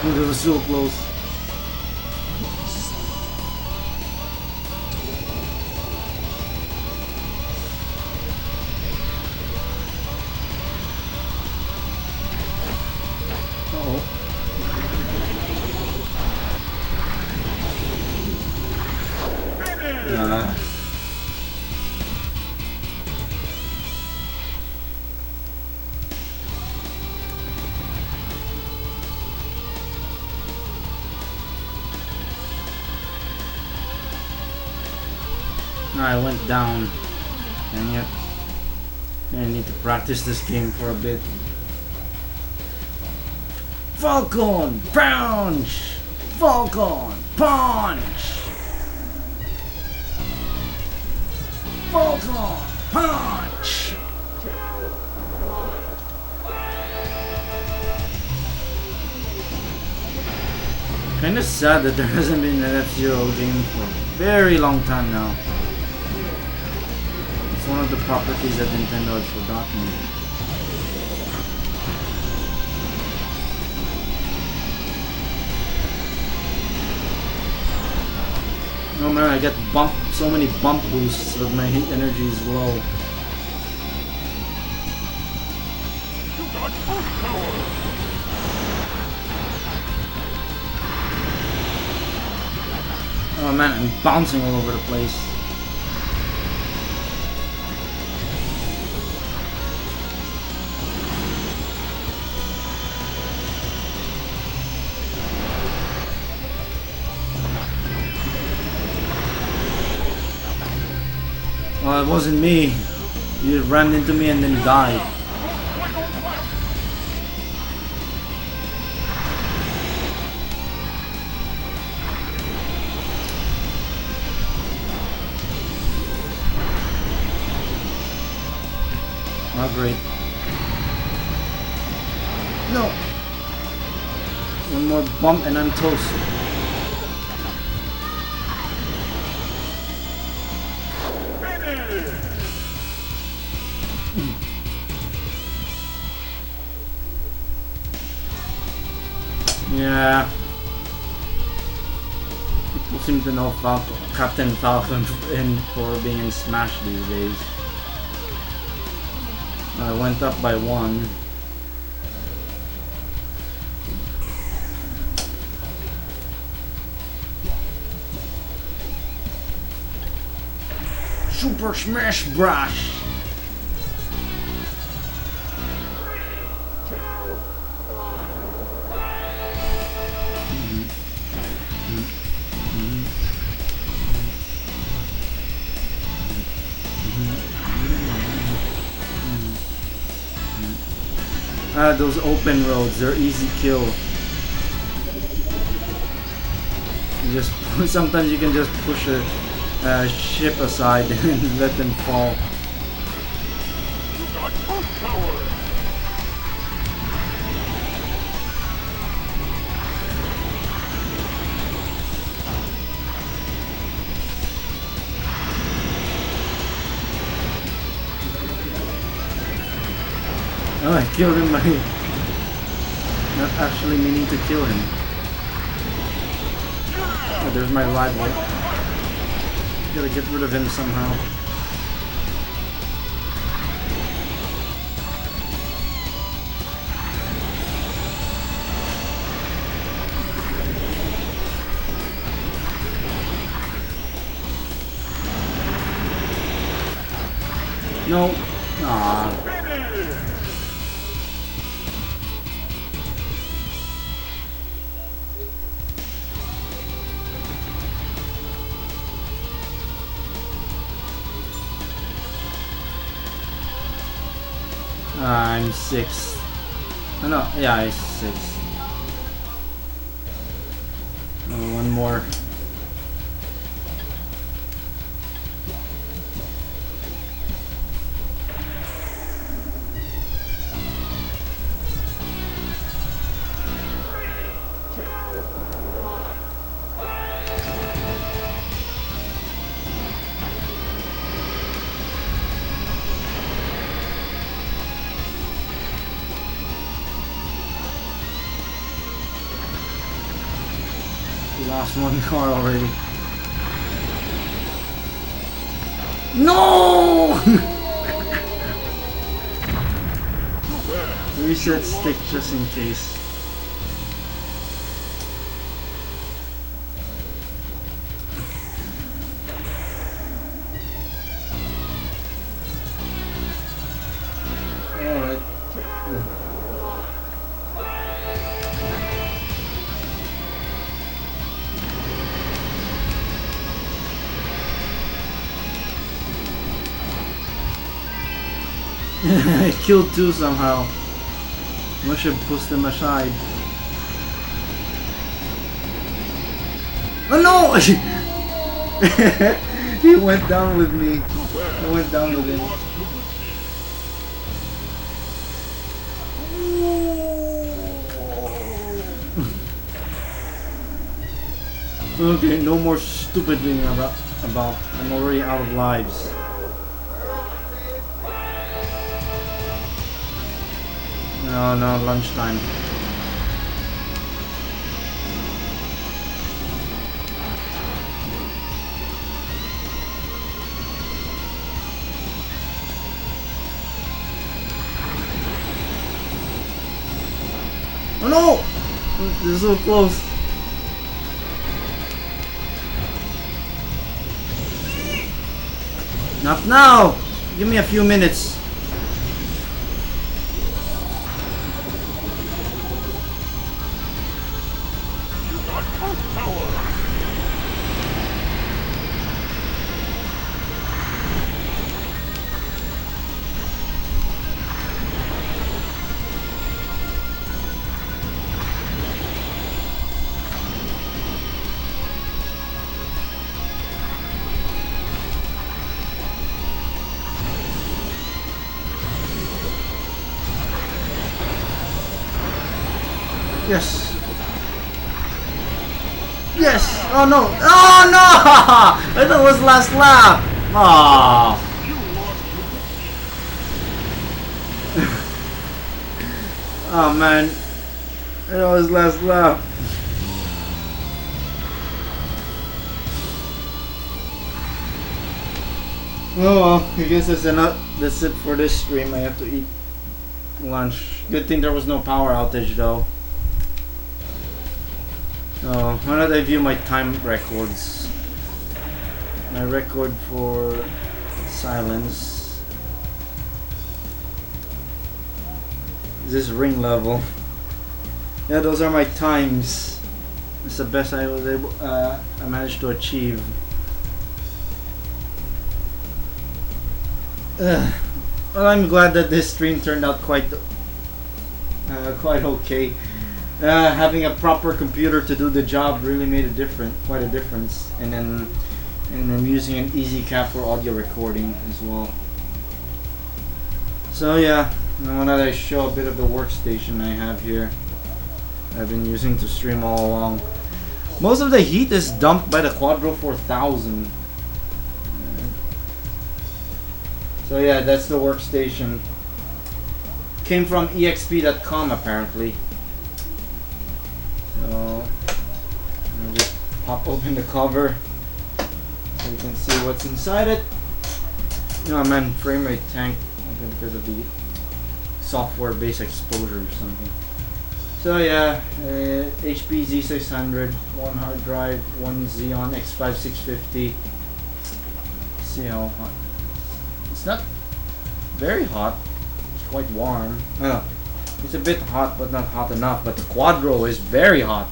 It was so close. I went down. Dang it. I need to practice this game for a bit. Falcon! Punch! Falcon! Punch! Falcon! Punch! Kinda sad that there hasn't been an F-Zero game for a very long time now. It's one of the properties that Nintendo has forgotten. Oh man, I get so many bump boosts that my heat energy is low. You got boost power! Oh man, I'm bouncing all over the place. Well, it wasn't me. You ran into me and then died. Oh, great. No! One more bump and I'm toast. Yeah. People seem to know Captain Falcon for being in Smash these days. I went up by 1. Super Smash Brush! Those open roads, they're easy kill. You just sometimes you can just push a ship aside and let them fall. You got boost power. Oh, I killed him by not actually meaning to kill him. Oh, there's my rival. Gotta get rid of him somehow. No. Aww. I'm 6th. Oh, no, yeah, I'm 6th. Oh, one more. Lost one car already. No! Reset stick just in case. Alright. I killed 2 somehow. Must have pushed them aside. Oh no! He went down with me. I went down with him. Okay, no more stupid being about. I'm already out of lives. No, lunchtime. Oh no! This is so close. Not now! Give me a few minutes. Yes. Yes. Oh no. Oh no! I thought it was last lap. Oh. Oh man. It was last lap. Oh well, I guess that's it for this stream. I have to eat lunch. Good thing there was no power outage though. Oh, why not I view my time records? My record for silence. This ring level. Yeah, those are my times. It's the best I was able. I managed to achieve. Well, I'm glad that this stream turned out quite quite okay. Having a proper computer to do the job really made quite a difference. And then I'm using an easy cap for audio recording as well. So yeah, I wanted to show a bit of the workstation I have here. I've been using to stream all along. Most of the heat is dumped by the Quadro 4000. So yeah, that's the workstation. Came from exp.com apparently. So I'll just pop open the cover so you can see what's inside it. No man, frame rate tanked because of the software based exposure or something. So yeah, HP Z600, one hard drive, one Xeon X5 650. Let's see how hot. It's not very hot. It's quite warm. It's a bit hot, but not hot enough. But the Quadro is very hot.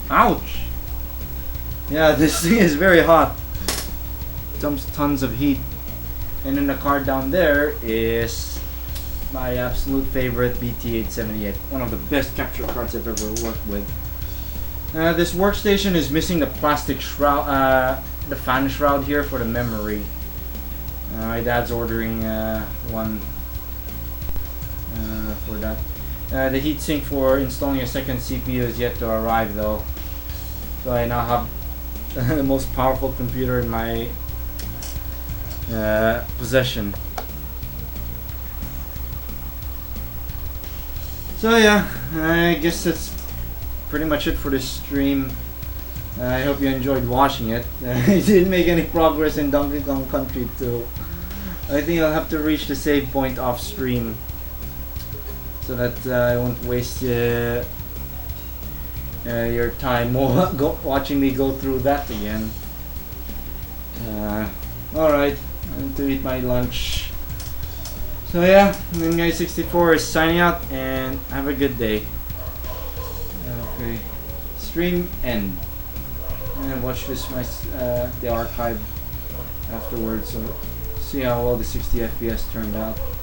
Ouch! Yeah, this thing is very hot. Dumps tons of heat. And then the card down there is my absolute favorite BT878. One of the best capture cards I've ever worked with. This workstation is missing the plastic shroud, the fan shroud here for the memory. My dad's ordering one for that. The heatsink for installing a second CPU is yet to arrive though. So I now have the most powerful computer in my possession. So yeah, I guess that's pretty much it for this stream. I hope you enjoyed watching it. I didn't make any progress in Donkey Kong Country 2. I think I'll have to reach the save point off stream so that I won't waste your time watching me go through that again. Alright, I need to eat my lunch. So yeah, Guy64 is signing out and have a good day. Okay, stream end. And watch this the archive afterwards, so see how well the 60 FPS turned out.